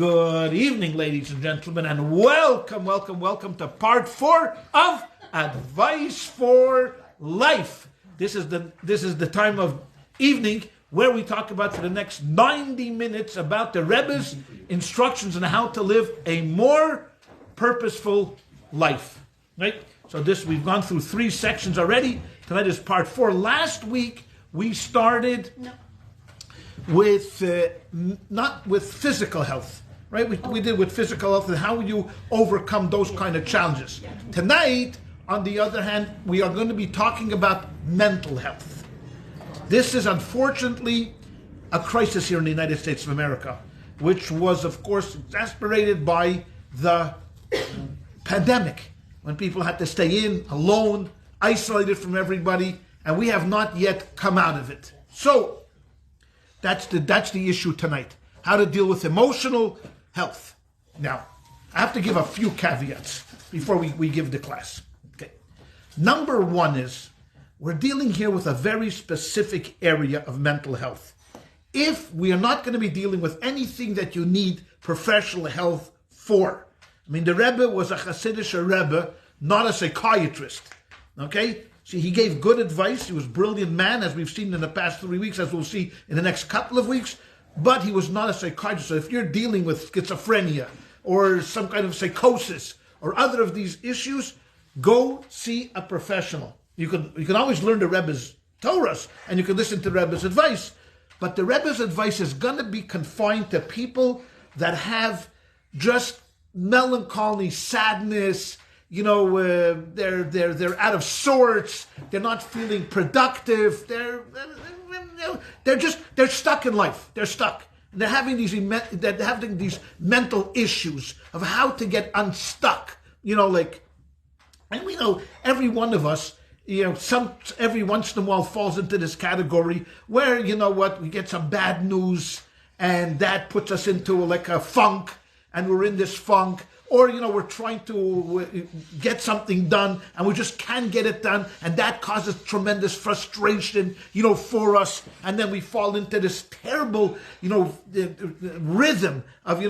Good evening, ladies and gentlemen, and welcome to part 4 of Advice for Life. This is the time of evening where we talk about for the next 90 minutes about the Rebbe's instructions on how to live a more purposeful life. Right? So we've gone through 3 sections already. Tonight is part 4. Last week we started with not with physical health, right? We did with physical health and how you overcome those kind of challenges. Tonight, on the other hand, we are going to be talking about mental health. This is unfortunately a crisis here in the United States of America, which was, of course, exacerbated by the pandemic, when people had to stay in, alone, isolated from everybody, and we have not yet come out of it. So, that's the issue tonight. How to deal with emotional health. Now, I have to give a few caveats before we give the class. Okay. Number 1 is, we're dealing here with a very specific area of mental health. If we are not going to be dealing with anything that you need professional health for. I mean, the Rebbe was a Hasidic Rebbe, not a psychiatrist. Okay? See, he gave good advice. He was a brilliant man, as we've seen in the past 3 weeks, as we'll see in the next couple of weeks. But he was not a psychiatrist. So if you're dealing with schizophrenia or some kind of psychosis or other of these issues, go see a professional. You can always learn the Rebbe's Torahs and you can listen to the Rebbe's advice. But the Rebbe's advice is going to be confined to people that have just melancholy, sadness. You know, they're out of sorts. They're not feeling productive. They're stuck in life. They're stuck. And they're having these mental issues of how to get unstuck. You know, and we know every one of us, every once in a while falls into this category where, you know what, we get some bad news and that puts us into a funk, and we're in this funk. Or, we're trying to get something done and we just can't get it done. And that causes tremendous frustration, for us. And then we fall into this terrible, rhythm of,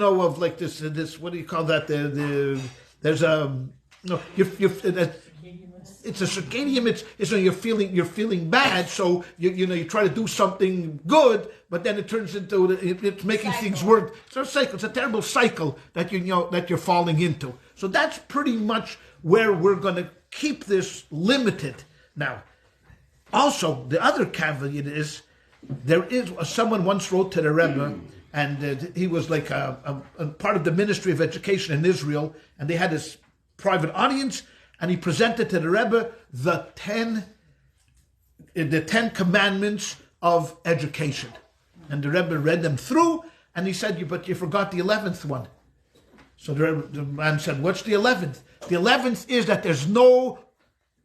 this, what do you call that? There's it's a circadian. It's when you're feeling bad, so you try to do something good, but then it turns into it's making things worse. So it's a terrible cycle that that you're falling into. So that's pretty much where we're going to keep this limited. Now, also the other caveat is someone once wrote to the Rebbe, and he was like a part of the Ministry of Education in Israel, and they had this private audience. And he presented to the Rebbe the 10 commandments of education. And the Rebbe read them through, and he said, but you forgot the 11th one. So the man said, what's the 11th? The 11th is that there's no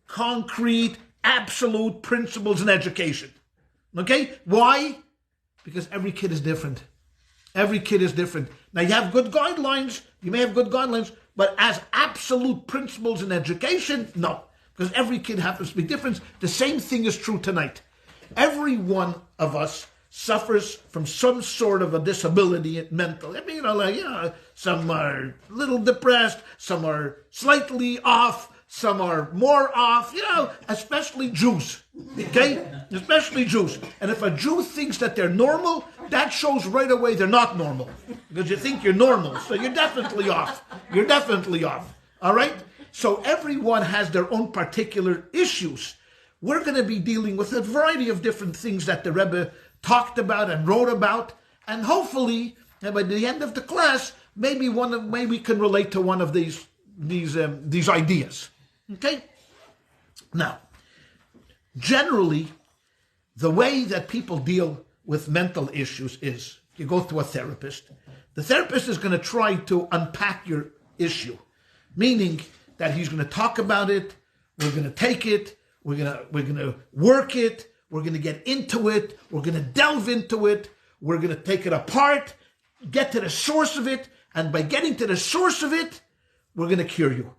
concrete, absolute principles in education. Okay? Why? Because every kid is different. Every kid is different. Now, you have good guidelines. You may have good guidelines, but as absolute principles in education, no. Because every kid happens to be different. The same thing is true tonight. Every one of us suffers from some sort of a disability, mental. I mean, some are a little depressed, some are slightly off, some are more off, especially Jews. Okay? Especially Jews. And if a Jew thinks that they're normal, that shows right away they're not normal. Because you think you're normal. So you're definitely off. You're definitely off. All right? So everyone has their own particular issues. We're going to be dealing with a variety of different things that the Rebbe talked about and wrote about. And hopefully, by the end of the class, maybe we can relate to one of these ideas. Okay? Now, generally, the way that people deal with mental issues is you go to a therapist. The therapist is going to try to unpack your issue, meaning that he's going to talk about it, we're going to take it, we're going to work it, we're going to get into it, we're going to delve into it, we're going to take it apart, get to the source of it, and by getting to the source of it, we're going to cure you.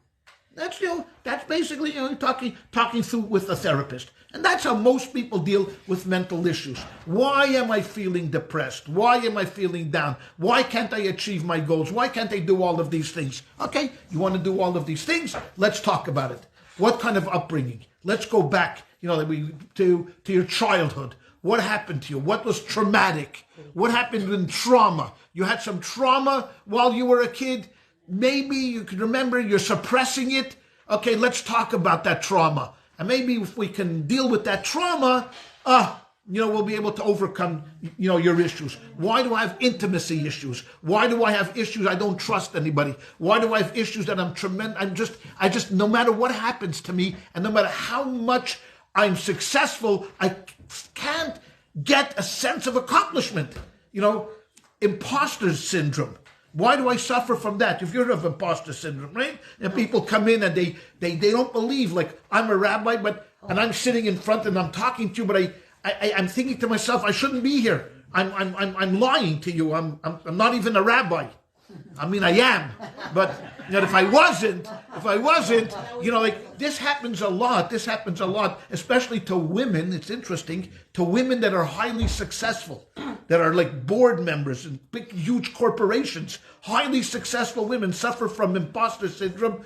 That's that's basically talking through with a therapist. And that's how most people deal with mental issues. Why am I feeling depressed? Why am I feeling down? Why can't I achieve my goals? Why can't I do all of these things? Okay, you want to do all of these things? Let's talk about it. What kind of upbringing? Let's go back, to your childhood. What happened to you? What was traumatic? What happened in trauma? You had some trauma while you were a kid. Maybe you can remember you're suppressing it. Okay, let's talk about that trauma. And maybe if we can deal with that trauma, we'll be able to overcome, your issues. Why do I have intimacy issues? Why do I have issues I don't trust anybody? Why do I have issues that I just, no matter what happens to me, and no matter how much I'm successful, I can't get a sense of accomplishment. Imposter syndrome. Why do I suffer from that? If you're of imposter syndrome, right? And people come in and they don't believe, like, I'm a rabbi, and I'm sitting in front and I'm talking to you, but I'm thinking to myself, I shouldn't be here. I'm lying to you. I'm not even a rabbi. I mean, I am, but if I wasn't, this happens a lot. This happens a lot, especially to women. It's interesting, to women that are highly successful, that are like board members in big, huge corporations. Highly successful women suffer from imposter syndrome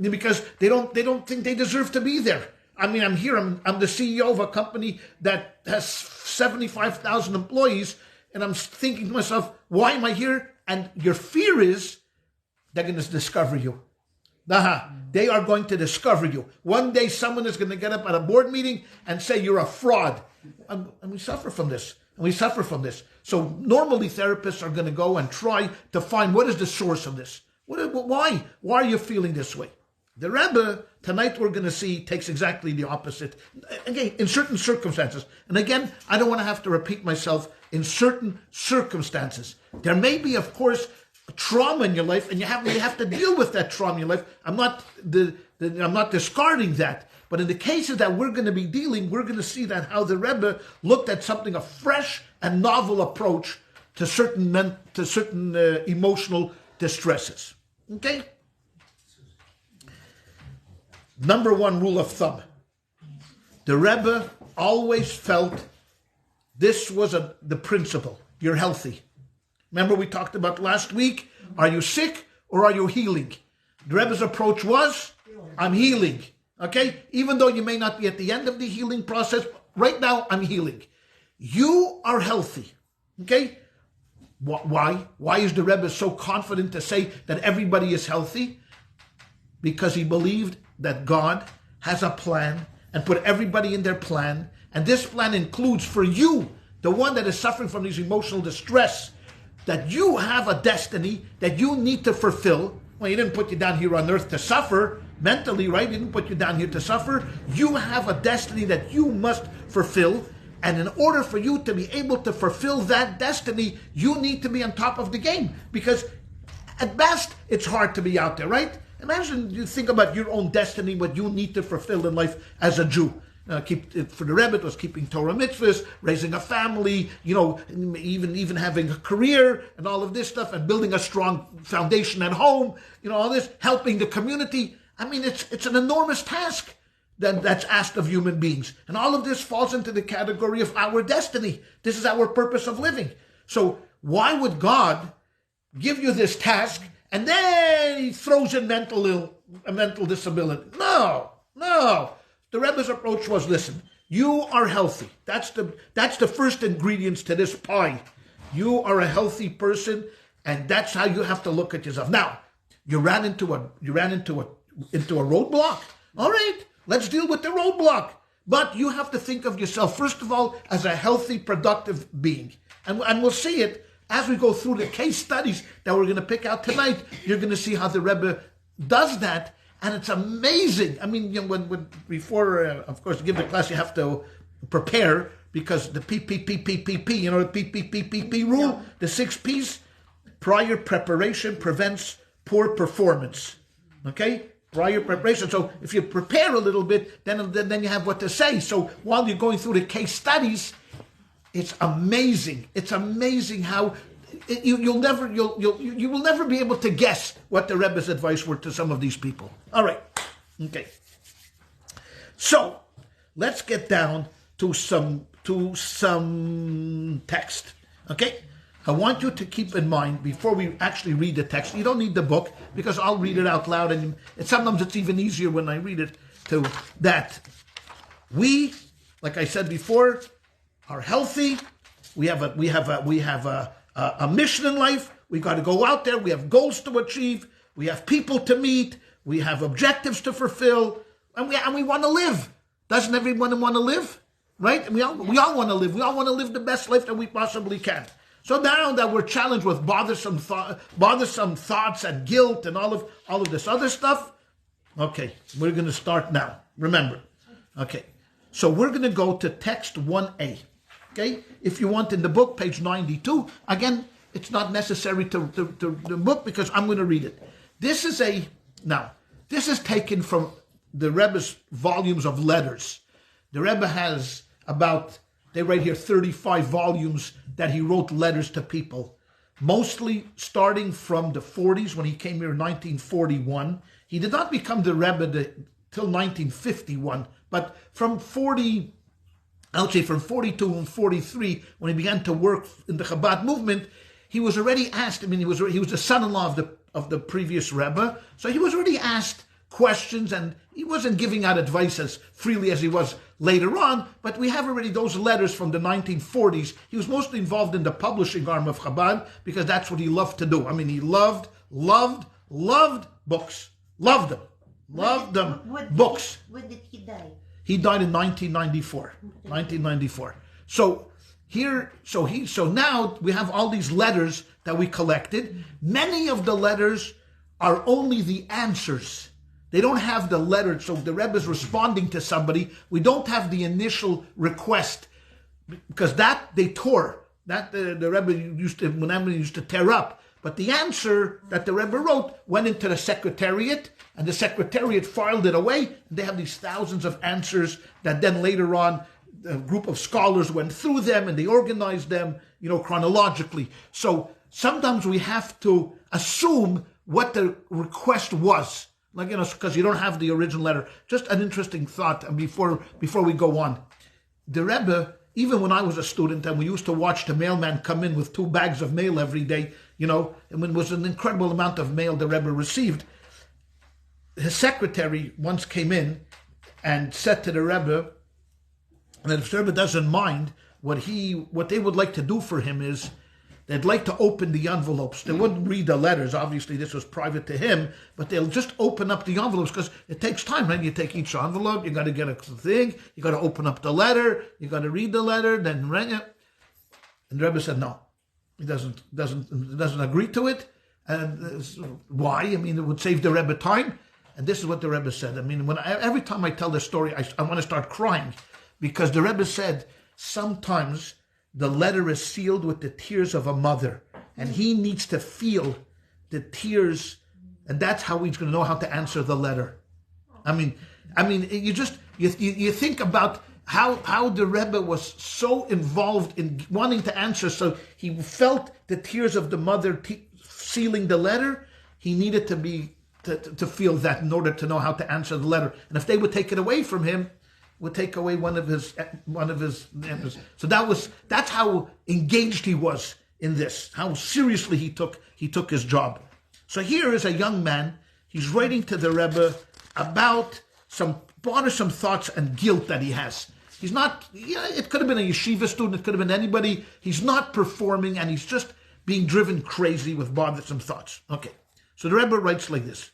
because they don't think they deserve to be there. I mean, I'm here. I'm the CEO of a company that has 75,000 employees, and I'm thinking to myself, why am I here? And your fear is they're going to discover you. They are going to discover you. One day someone is going to get up at a board meeting and say you're a fraud. And we suffer from this. So normally therapists are going to go and try to find what is the source of this. Why? Why are you feeling this way? The Rebbe, tonight we're going to see, takes exactly the opposite. Again, in certain circumstances. And again, I don't want to have to repeat myself. In certain circumstances. There may be, of course, trauma in your life, and you have to deal with that trauma in your life. I'm not discarding that. But in the cases that we're going to be dealing, we're going to see that how the Rebbe looked at something, a fresh and novel approach to certain emotional distresses. Okay? Number one rule of thumb. The Rebbe always felt this was the principle. You're healthy. Remember we talked about last week, are you sick or are you healing? The Rebbe's approach was, I'm healing. Okay? Even though you may not be at the end of the healing process, right now I'm healing. You are healthy. Okay? Why? Why is the Rebbe so confident to say that everybody is healthy? Because he believed that God has a plan and put everybody in their plan. And this plan includes for you, the one that is suffering from these emotional distress, that you have a destiny that you need to fulfill. Well, he didn't put you down here on earth to suffer mentally, right? He didn't put you down here to suffer. You have a destiny that you must fulfill. And in order for you to be able to fulfill that destiny, you need to be on top of the game. Because at best, it's hard to be out there, right? Imagine you think about your own destiny, what you need to fulfill in life as a Jew. For the Rebbe, it was keeping Torah mitzvahs, raising a family, even having a career and all of this stuff, and building a strong foundation at home, all this, helping the community. I mean, it's an enormous task that's asked of human beings. And all of this falls into the category of our destiny. This is our purpose of living. So why would God give you this task and then he throws in a mental disability? No. The Rebbe's approach was, listen, you are healthy. That's the first ingredients to this pie. You are a healthy person, and that's how you have to look at yourself. Now, you ran into a roadblock. All right, let's deal with the roadblock. But you have to think of yourself, first of all, as a healthy, productive being. And we'll see it as we go through the case studies that we're going to pick out tonight. You're going to see how the Rebbe does that. And it's amazing. I mean, before, of course, to give the class, you have to prepare, because the PPPPPP, the PPPPP rule, the 6 P's, prior preparation prevents poor performance. Okay? Prior preparation. So if you prepare a little bit, then you have what to say. So while you're going through the case studies, it's amazing. It's amazing how you will never be able to guess what the Rebbe's advice were to some of these people. All right. Okay. So let's get down to some text. Okay? I want you to keep in mind, before we actually read the text, you don't need the book, because I'll read it out loud, and sometimes it's even easier when I read it, that we, like I said before, are healthy. We have a mission in life. We got to go out there. We have goals to achieve. We have people to meet. We have objectives to fulfill, and we want to live. Doesn't everyone want to live? Right? We all want to live. We all want to live the best life that we possibly can. So now that we're challenged with bothersome thoughts and guilt and all of this other stuff, okay, we're going to start now. Remember, okay. So we're going to go to text 1a. Okay, if you want in the book, page 92. Again, it's not necessary to the book because I'm going to read it. This is taken from the Rebbe's volumes of letters. The Rebbe has they write here 35 volumes that he wrote letters to people, mostly starting from the 40s when he came here in 1941. He did not become the Rebbe till 1951, but from 42 and 43, when he began to work in the Chabad movement, he was already asked. I mean, he was the son-in-law of the previous Rebbe, so he was already asked questions, and he wasn't giving out advice as freely as he was later on, but we have already those letters from the 1940s. He was mostly involved in the publishing arm of Chabad because that's what he loved to do. I mean, he loved books. Loved them. Books. When did he die? He died in 1994. So now we have all these letters that we collected. Many of the letters are only the answers. They don't have the letter, so the Rebbe is responding to somebody. We don't have the initial request, because that they tore. That the Rebbe used to tear up. But the answer that the Rebbe wrote went into the secretariat, and the secretariat filed it away. And they have these thousands of answers that then later on a group of scholars went through them and they organized them, chronologically. So sometimes we have to assume what the request was. Because you don't have the original letter. Just an interesting thought before we go on. The Rebbe, even when I was a student and we used to watch the mailman come in with 2 bags of mail every day, and it was an incredible amount of mail the Rebbe received. His secretary once came in and said to the Rebbe that if the Rebbe doesn't mind, what they would like to do for him is they'd like to open the envelopes. They wouldn't read the letters. Obviously, this was private to him, but they'll just open up the envelopes because it takes time, right? You take each envelope, you got to get a thing, you got to open up the letter, you got to read the letter, then read it. And the Rebbe said no, he doesn't agree to it. And why? I mean, it would save the Rebbe time. And this is what the Rebbe said. I mean, every time I tell this story, I want to start crying, because the Rebbe said sometimes the letter is sealed with the tears of a mother, and he needs to feel the tears, and that's how he's going to know how to answer the letter. I mean, you think about how the Rebbe was so involved in wanting to answer, so he felt the tears of the mother sealing the letter. He needed to feel that in order to know how to answer the letter, and if they would take it away from him, would take away one of his answers. So that's how engaged he was in this, how seriously he took his job. So here is a young man. He's writing to the Rebbe about some bothersome thoughts and guilt that he has. He's not. It could have been a yeshiva student. It could have been anybody. He's not performing, and he's just being driven crazy with bothersome thoughts. Okay. So the Rebbe writes like this: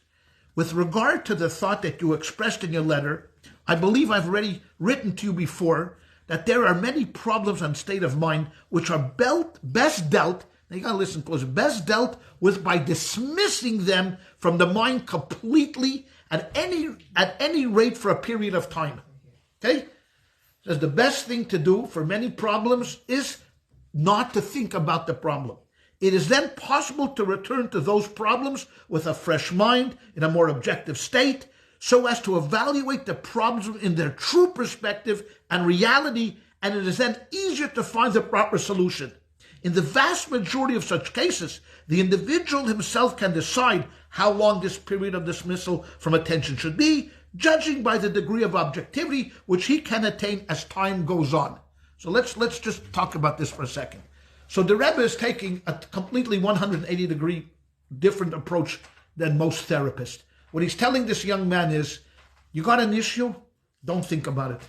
with regard to the thought that you expressed in your letter, I believe I've already written to you before that there are many problems and state of mind which are best dealt, now you gotta listen close, best dealt with by dismissing them from the mind completely at any rate for a period of time. Okay? Says the best thing to do for many problems is not to think about the problem. It is then possible to return to those problems with a fresh mind in a more objective state, so as to evaluate the problems in their true perspective and reality, and it is then easier to find the proper solution. In the vast majority of such cases, the individual himself can decide how long this period of dismissal from attention should be, judging by the degree of objectivity which he can attain as time goes on. So let's just talk about this for a second. So the Rebbe is taking a completely 180-degree different approach than most therapists. What he's telling this young man is, you got an issue? Don't think about it.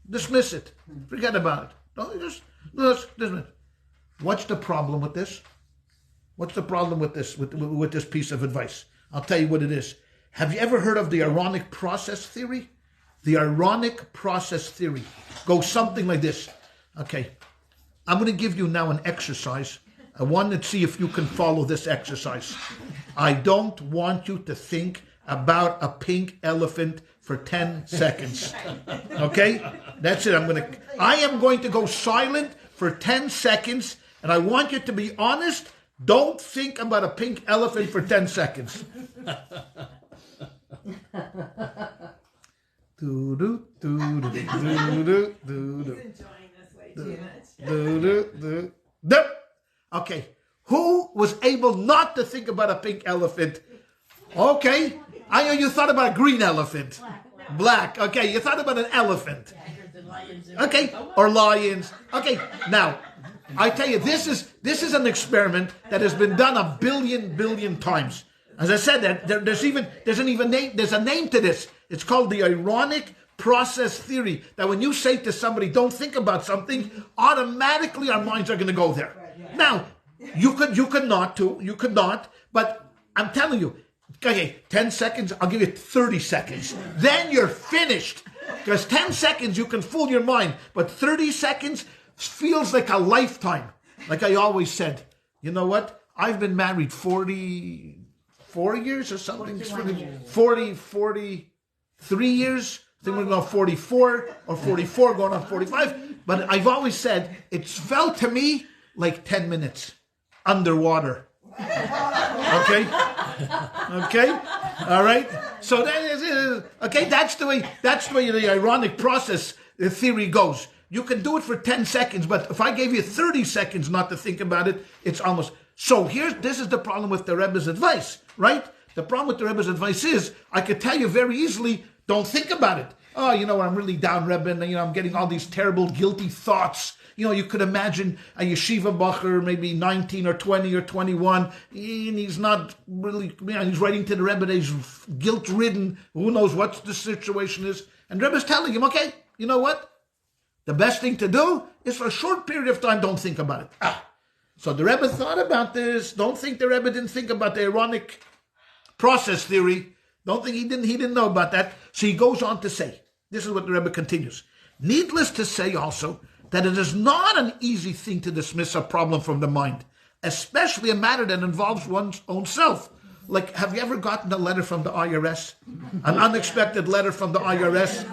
Dismiss it. Forget about it. Don't just dismiss it. What's the problem with this? What's the problem with this with this piece of advice? I'll tell you what it is. Have you ever heard of the ironic process theory? The ironic process theory goes something like this. Okay, I'm going to give you now an exercise. I want to see if you can follow this exercise. I don't want you to think about a pink elephant for 10 seconds. Okay? That's it. I am going to go silent for 10 seconds, and I want you to be honest. Don't think about a pink elephant for 10 seconds. Do do do do do do do do. Okay, who was able not to think about a pink elephant? Okay, I know you thought about a green elephant. Black. Okay, you thought about an elephant. Okay, or lions. Okay, now I tell you, this is an experiment that has been done a billion times. As I said, there's a name to this. It's called the ironic process theory. That when you say to somebody, don't think about something, automatically our minds are going to go there. Now, you could not, but I'm telling you, okay, 10 seconds, I'll give you 30 seconds. Then you're finished. Because 10 seconds, you can fool your mind, but 30 seconds feels like a lifetime. Like I always said, you know what? I've been married 44 years or something. 43 years. I think we're going on 44 or 44 going on 45. But I've always said, it's felt to me like 10 minutes underwater. Okay? Okay? All right? So that is, okay, that's the way the ironic process theory goes. You can do it for 10 seconds, but if I gave you 30 seconds not to think about it, it's almost... So this is the problem with the Rebbe's advice, right? The problem with the Rebbe's advice is, I could tell you very easily, don't think about it. Oh, I'm really down, Rebbe, and I'm getting all these terrible, guilty thoughts. You could imagine a yeshiva bacher, maybe 19 or 20 or 21, and he's not really, he's writing to the Rebbe that he's guilt-ridden. Who knows what the situation is? And Rebbe's telling him, okay, you know what? The best thing to do is for a short period of time, don't think about it. So the Rebbe thought about this. Don't think the Rebbe didn't think about the ironic process theory. Don't think he didn't know about that. So he goes on to say, this is what the Rebbe continues. Needless to say also, that it is not an easy thing to dismiss a problem from the mind, especially a matter that involves one's own self. Like, have you ever gotten a letter from the IRS? An unexpected letter from the IRS?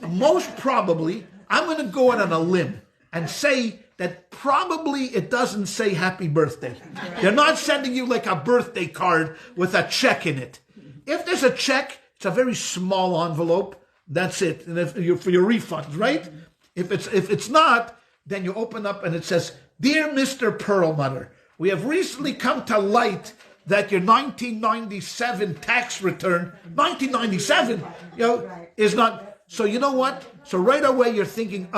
Most probably, I'm going to go out on a limb and say that probably it doesn't say happy birthday. They're not sending you like a birthday card with a check in it. If there's a check, it's a very small envelope. That's it. And for your refunds, right? If it's not, then you open up and it says, Dear Mr. Perlmutter, we have recently come to light that your 1997 tax return, 1997, is not... So you know what? So right away you're thinking,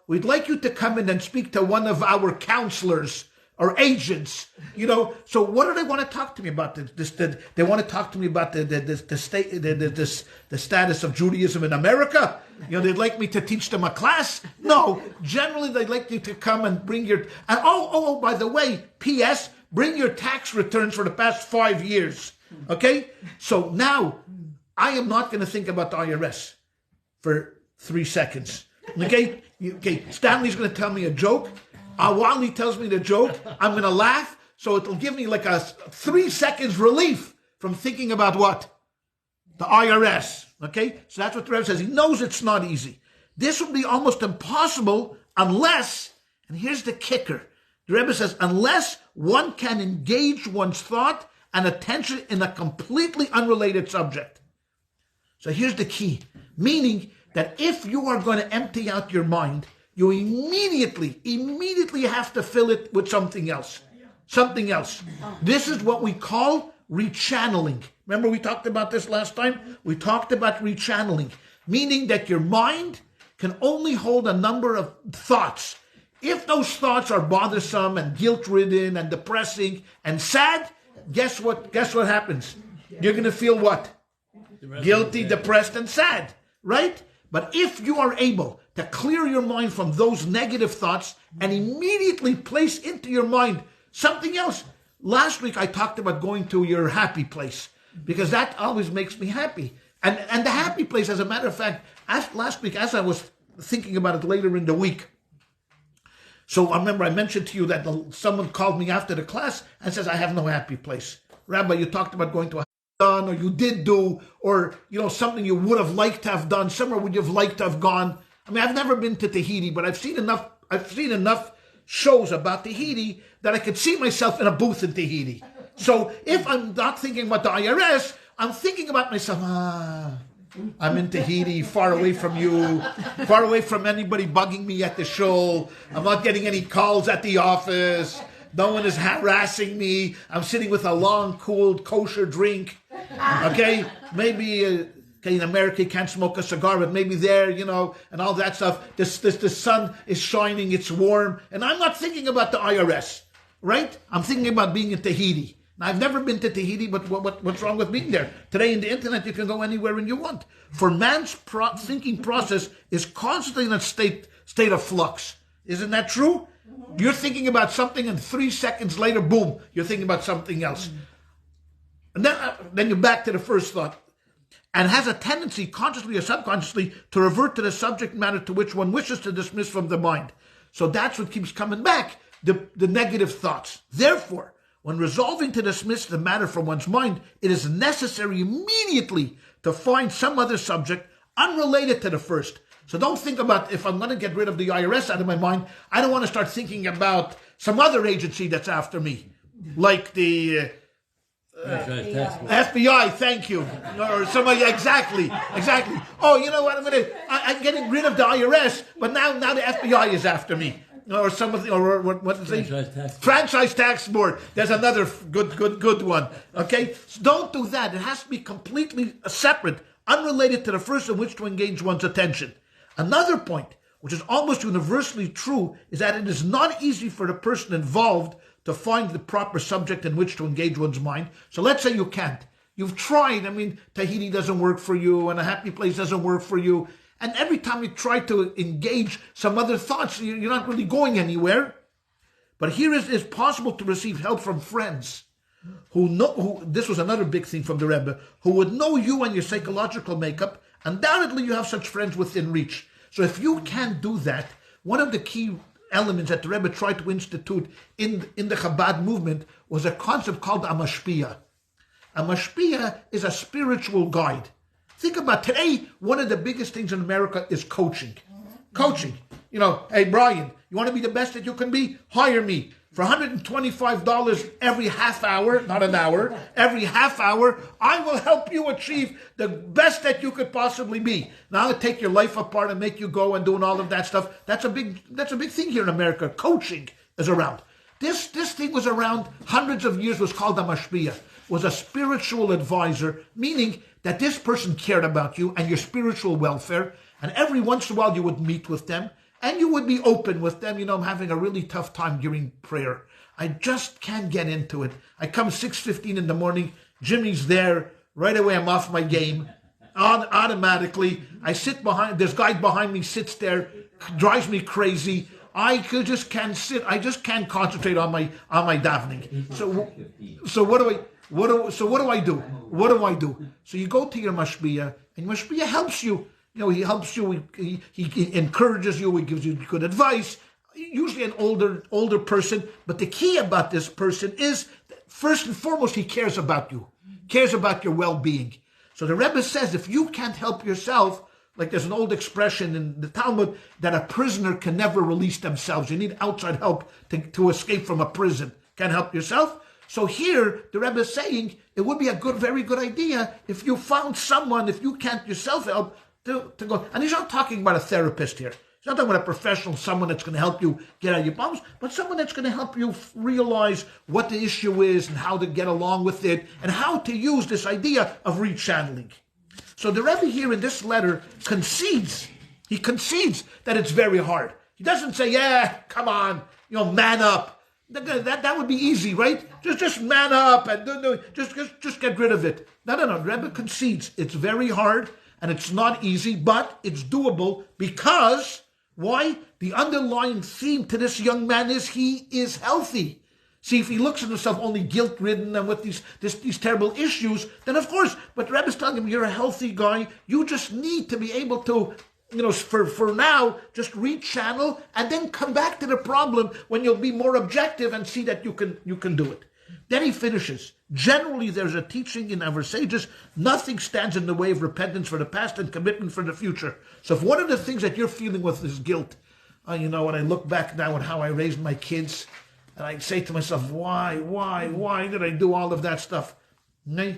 we'd like you to come in and speak to one of our counselors or agents. So what do they want to talk to me about? They want to talk to me about the status of Judaism in America. They'd like me to teach them a class. No, generally they'd like you to come and bring your. And by the way, P.S. Bring your tax returns for the past 5 years. Okay. So now I am not going to think about the IRS for 3 seconds. Okay? Stanley's going to tell me a joke. While he tells me the joke, I'm going to laugh, so it'll give me like a 3 seconds relief from thinking about what? The IRS. Okay? So that's what the Rebbe says. He knows it's not easy. This would be almost impossible unless, and here's the kicker, the Rebbe says, unless one can engage one's thought and attention in a completely unrelated subject. So here's the key. Meaning that if you are going to empty out your mind, you immediately have to fill it with something else. Something else. This is what we call rechanneling. Remember we talked about this last time? We talked about rechanneling, meaning that your mind can only hold a number of thoughts. If those thoughts are bothersome and guilt-ridden and depressing and sad, guess what happens? You're going to feel what? Guilty, depressed, and sad, right? But if you are able to clear your mind from those negative thoughts and immediately place into your mind something else. Last week I talked about going to your happy place because that always makes me happy. And the happy place, as a matter of fact, last week as I was thinking about it later in the week, so I remember I mentioned to you that someone called me after the class and says, I have no happy place. Rabbi, you talked about going to a done, or you did do, or something you would have liked to have done, somewhere would you have liked to have gone. I mean, I've never been to Tahiti, but I've seen enough shows about Tahiti that I could see myself in a booth in Tahiti. So if I'm not thinking about the IRS, I'm thinking about myself, I'm in Tahiti, far away from you, far away from anybody bugging me at the show. I'm not getting any calls at the office. No one is harassing me. I'm sitting with a long, cool, kosher drink. Okay? Maybe, in America you can't smoke a cigar, but maybe there, and all that stuff. The sun is shining, it's warm. And I'm not thinking about the IRS, right? I'm thinking about being in Tahiti. Now, I've never been to Tahiti, but what's wrong with being there? Today in the internet, you can go anywhere you want. For man's thinking process is constantly in a state of flux. Isn't that true? You're thinking about something, and 3 seconds later, boom, you're thinking about something else. And then you're back to the first thought. And has a tendency, consciously or subconsciously, to revert to the subject matter to which one wishes to dismiss from the mind. So that's what keeps coming back, the negative thoughts. Therefore, when resolving to dismiss the matter from one's mind, it is necessary immediately to find some other subject unrelated to the first. So don't think about, if I'm going to get rid of the IRS out of my mind, I don't want to start thinking about some other agency that's after me, like the FBI, thank you, or somebody, exactly. Oh, you know what? I'm getting rid of the IRS, but now the FBI is after me, or some of the, or what is it? Franchise Tax Board. There's another good one. Okay, so don't do that. It has to be completely separate, unrelated to the first in which to engage one's attention. Another point, which is almost universally true, is that it is not easy for the person involved to find the proper subject in which to engage one's mind. So let's say you can't. You've tried. Tahiti doesn't work for you, and a happy place doesn't work for you. And every time you try to engage some other thoughts, you're not really going anywhere. But here it's possible to receive help from friends who this was another big thing from the Rebbe, who would know you and your psychological makeup. Undoubtedly, you have such friends within reach. So if you can't do that, one of the key elements that the Rebbe tried to institute in the Chabad movement was a concept called a mashpia. A mashpia is a spiritual guide. Think about today, one of the biggest things in America is coaching. Coaching. Hey, Brian, you want to be the best that you can be? Hire me. For $125 every half hour, not an hour, every half hour, I will help you achieve the best that you could possibly be. Now, I'll take your life apart and make you go and doing all of that stuff. That's a big thing here in America. Coaching is around. This thing was around hundreds of years, was called a mashpia, was a spiritual advisor, meaning that this person cared about you and your spiritual welfare, and every once in a while you would meet with them, and you would be open with them. I'm having a really tough time during prayer. I just can't get into it. I come 6:15 in the morning. Jimmy's there. Right away, I'm off my game. Automatically, I sit behind. This guy behind me sits there, drives me crazy. Just can't sit. I just can't concentrate on my davening. So what do I do? What do I do? So you go to your mashpia, and mashpia helps you. He helps you, he encourages you, he gives you good advice, usually an older person. But the key about this person is, first and foremost, he cares about you, cares about your well-being. So the Rebbe says, if you can't help yourself, like there's an old expression in the Talmud, that a prisoner can never release themselves. You need outside help to escape from a prison. Can't help yourself? So here, the Rebbe is saying, it would be a very good idea if you found someone, if you can't yourself help, to go. And he's not talking about a therapist here. He's not talking about a professional, someone that's going to help you get out of your problems, but someone that's going to help you realize what the issue is and how to get along with it and how to use this idea of rechanneling. So the Rebbe here in this letter concedes. He concedes that it's very hard. He doesn't say, yeah, come on, man up. That would be easy, right? Just man up and just get rid of it. No. The Rebbe concedes it's very hard and it's not easy, but it's doable because, why? The underlying theme to this young man is he is healthy. See, if he looks at himself only guilt-ridden and with these terrible issues, then of course, but Rebbe's telling him, you're a healthy guy. You just need to be able to, for now, just rechannel and then come back to the problem when you'll be more objective and see that you can do it. Then he finishes. Generally, there's a teaching in our sages, nothing stands in the way of repentance for the past and commitment for the future. So if one of the things that you're feeling with is guilt, when I look back now at how I raised my kids, and I say to myself, why did I do all of that stuff? I'll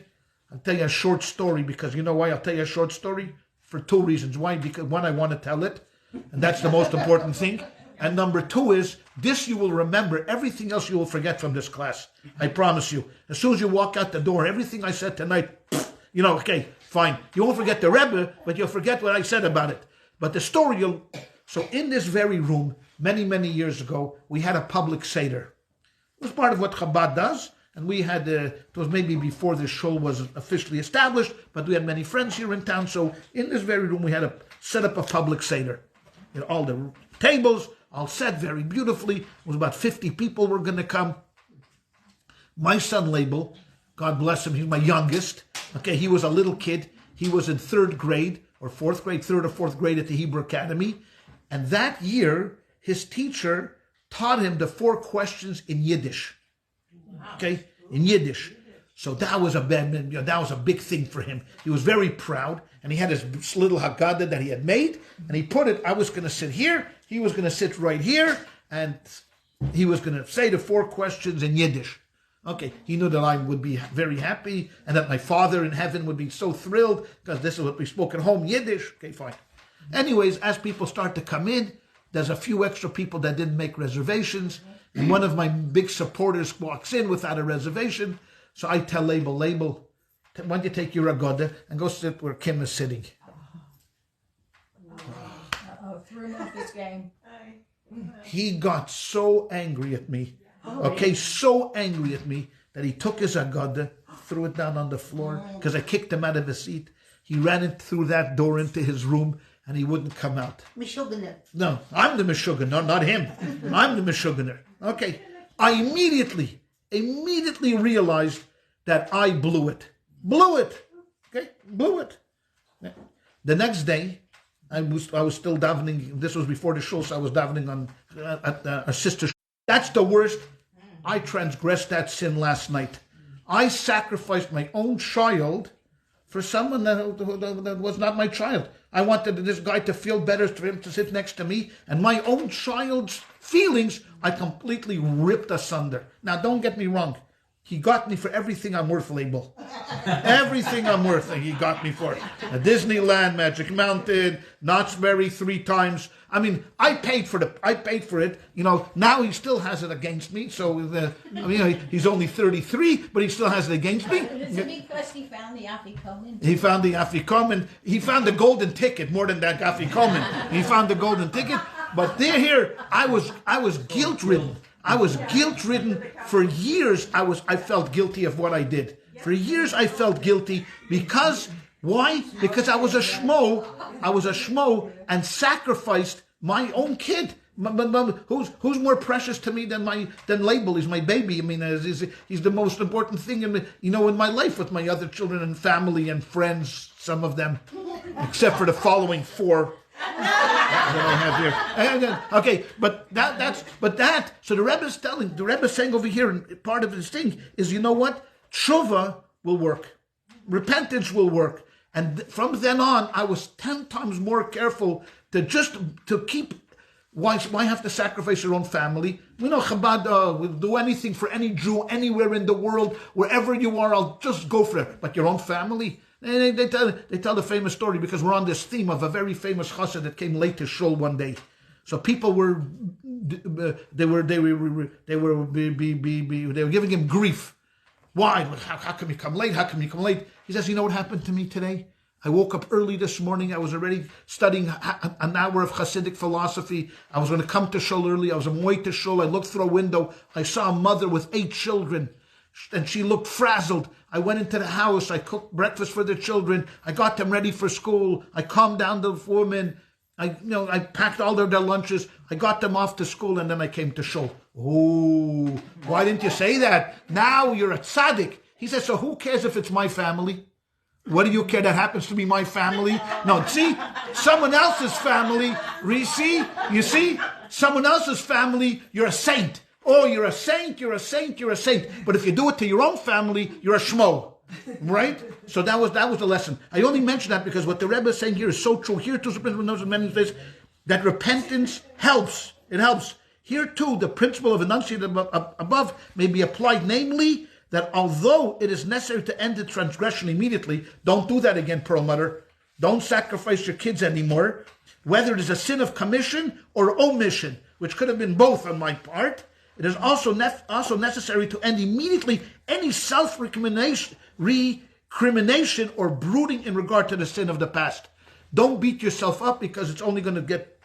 tell you a short story, because you know why I'll tell you a short story? For two reasons. Why? Because one, I want to tell it, and that's the most important thing. And number two is, this you will remember. Everything else you will forget from this class. I promise you. As soon as you walk out the door, everything I said tonight, okay, fine. You won't forget the Rebbe, but you'll forget what I said about it. But the story, So in this very room, many, many years ago, we had a public Seder. It was part of what Chabad does. And we had, it was maybe before the shul was officially established, but we had many friends here in town. So in this very room, we had set up a public Seder. All the tables, all set very beautifully. It was about 50 people were going to come. My son Label, God bless him, he's my youngest. Okay, he was a little kid. He was in third or fourth grade at the Hebrew Academy. And that year, his teacher taught him the 4 questions in Yiddish. Okay, in Yiddish. So that was a big thing for him. He was very proud, and he had his little Haggadah that he had made, and he put it, I was going to sit here, he was going to sit right here, and he was going to say the 4 questions in Yiddish. Okay, he knew that I would be very happy, and that my Father in heaven would be so thrilled, because this is what we spoke at home, Yiddish. Okay, fine. Anyways, as people start to come in, there's a few extra people that didn't make reservations, and one of my big supporters walks in without a reservation. So I tell Label, why don't you take your Agoda and go sit where Kim is sitting? Threw him off this game. He got so angry at me. Okay, so angry at me that he took his Agoda, threw it down on the floor because I kicked him out of his seat. He ran in through that door into his room, and he wouldn't come out. Meshuggah. No, I'm the Meshuggah, not him. I'm the Meshuggah. Okay, I immediately realized that I blew it. Okay, blew it. The next day, I was still davening. This was before the shul, so I was davening at our sister's. That's the worst. I transgressed that sin last night. I sacrificed my own child for someone that was not my child. I wanted this guy to feel better, for him to sit next to me, and my own child's feelings I completely ripped asunder. Now, don't get me wrong. He got me for everything I'm worth, Label. Everything I'm worth, he got me for. Disneyland, Magic Mountain, Knott's Berry 3 times. I mean, I paid for it. Now he still has it against me. So, he's only 33, but he still has it against me. Is it because he found the Afikomen? He found the Afikomen. He found the golden ticket more than that Afikomen. He found the golden ticket. But here, I was guilt-ridden. I was guilt-ridden for years. I felt guilty of what I did. For years, I felt guilty because, why? Because I was a schmo and sacrificed my own kid. Who's more precious to me than Label? He's my baby. I mean, he's the most important thing in my life with my other children and family and friends. Some of them, except for the following 4. That I have here. Okay, so the Rebbe's saying over here, and part of his thing is, you know what? Tshuva will work. Repentance will work. And from then on, I was 10 times more careful to keep. Why have to sacrifice your own family? We know Chabad will do anything for any Jew anywhere in the world, wherever you are. I'll just go for it. But your own family. They tell the famous story because we're on this theme of a very famous chassid that came late to shul one day. So people were giving him grief. Why? How come you come late? How come you come late? He says, you know what happened to me today? I woke up early this morning. I was already studying an hour of Hasidic philosophy. I was going to come to shul early. I was on my way to shul. I looked through a window. I saw a mother with 8 children, and she looked frazzled. I went into the house. I cooked breakfast for the children. I got them ready for school. I calmed down the women. I packed all their lunches. I got them off to school, and then I came to shul. Oh, why didn't you say that? Now you're a tzaddik. He says, so who cares if it's my family? What do you care that happens to be my family? No, see, someone else's family. You see, someone else's family, you're a saint. Oh, you're a saint, you're a saint, you're a saint. But if you do it to your own family, you're a schmo. Right? So that was the lesson. I only mention that because what the Rebbe is saying here is so true. Here too, the principle knows in many ways that repentance helps. It helps. Here too, the principle of enunciated above may be applied, namely, that although it is necessary to end the transgression immediately, don't do that again, Perlmutter. Don't sacrifice your kids anymore. Whether it is a sin of commission or omission, which could have been both on my part, it is also necessary to end immediately any self-recrimination or brooding in regard to the sin of the past. Don't beat yourself up because it's only going to get,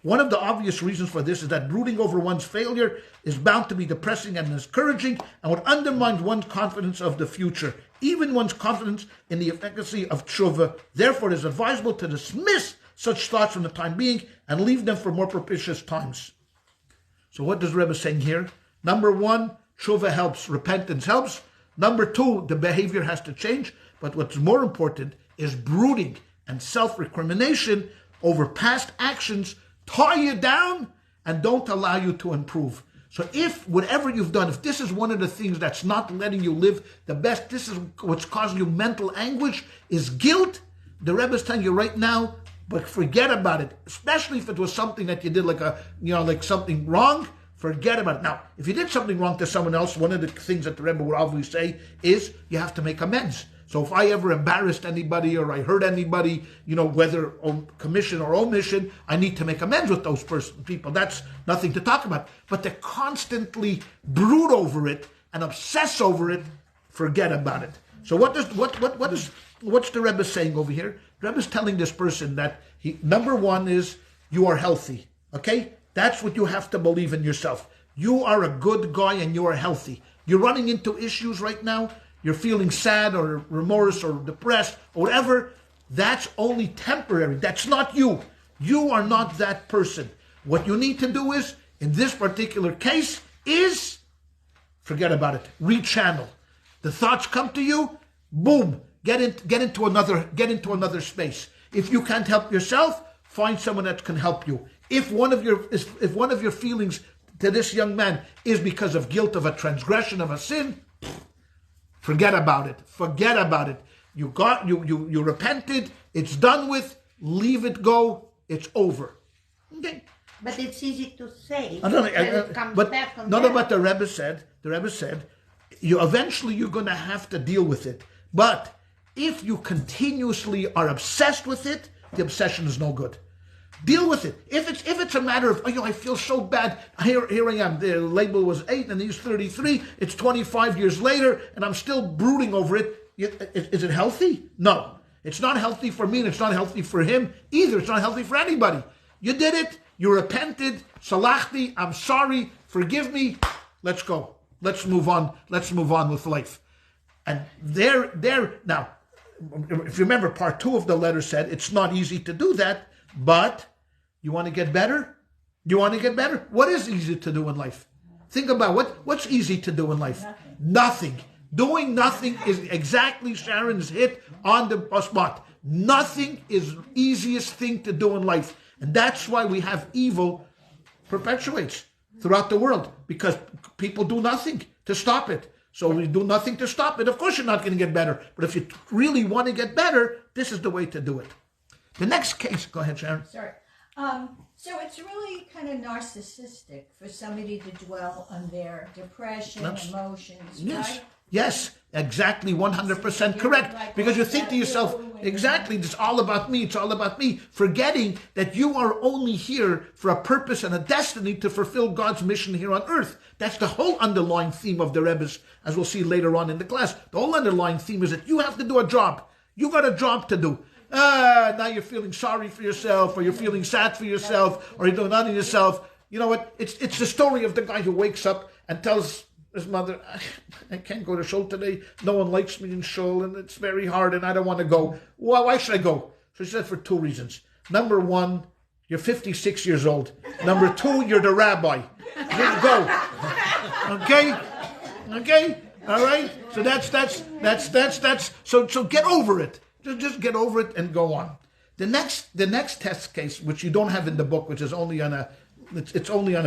one of the obvious reasons for this is that brooding over one's failure is bound to be depressing and discouraging and would undermine one's confidence of the future, even one's confidence in the efficacy of tshuva. Therefore, it is advisable to dismiss such thoughts from the time being and leave them for more propitious times. So what does Rebbe saying here? Number 1, tshuva helps, repentance helps. Number 2, the behavior has to change. But what's more important is brooding and self-recrimination over past actions tie you down and don't allow you to improve. So if whatever you've done, if this is one of the things that's not letting you live the best, this is what's causing you mental anguish, is guilt, the Rebbe is telling you right now, but forget about it. Especially if it was something that you did like something wrong, forget about it. Now, if you did something wrong to someone else, one of the things that the Rebbe would always say is you have to make amends. So if I ever embarrassed anybody or I hurt anybody, whether on commission or omission, I need to make amends with those people. That's nothing to talk about. But to constantly brood over it and obsess over it, forget about it. So what's the Rebbe saying over here? The Rebbe is telling this person that number 1 is you are healthy. Okay? That's what you have to believe in yourself. You are a good guy and you are healthy. You're running into issues right now. You're feeling sad or remorse or depressed or whatever. That's only temporary. That's not you. You are not that person. What you need to do is, in this particular case, is forget about it. Rechannel. The thoughts come to you. Boom. Get into another space. If you can't help yourself, find someone that can help you. If one of your feelings to this young man is because of guilt of a transgression of a sin, forget about it. Forget about it. You repented. It's done with. Leave it go. It's over. Okay. But it's easy to say. But the Rebbe said, eventually you're going to have to deal with it. But if you continuously are obsessed with it, the obsession is no good. Deal with it. If it's a matter of, I feel so bad. Here I am. The label was 8 and he's 33. It's 25 years later and I'm still brooding over it. Is it healthy? No. It's not healthy for me and it's not healthy for him either. It's not healthy for anybody. You did it. You repented. Salachti. I'm sorry. Forgive me. Let's go. Let's move on. Let's move on with life. And now, if you remember, part 2 of the letter said it's not easy to do that. But you want to get better? You want to get better? What is easy to do in life? Think about what's easy to do in life? Nothing. Doing nothing is exactly Sharon's hit on the spot. Nothing is the easiest thing to do in life. And that's why we have evil perpetuates throughout the world. Because people do nothing to stop it. So we do nothing to stop it. Of course you're not going to get better. But if you really want to get better, this is the way to do it. The next case, go ahead, Sharon. Sorry. So it's really kind of narcissistic for somebody to dwell on their depression, emotions, yes. right? Yes, exactly, 100% correct. Because you think to yourself, exactly, it's all about me, it's all about me. Forgetting that you are only here for a purpose and a destiny to fulfill God's mission here on earth. That's the whole underlying theme of the Rebbe's, as we'll see later on in the class. The whole underlying theme is that you have to do a job. You got a job to do. Now you're feeling sorry for yourself, or you're feeling sad for yourself, or you're doing nothing yourself. You know what? It's the story of the guy who wakes up and tells his mother, I can't go to shul today. No one likes me in shul, and it's very hard, and I don't want to go. Well, why should I go? So she said, for two reasons. Number one, you're 56 years old. Number two, you're the rabbi. Just go. Okay? All right? So that's so get over it. Just get over it and go on. The next test case, which you don't have in the book, which is only on a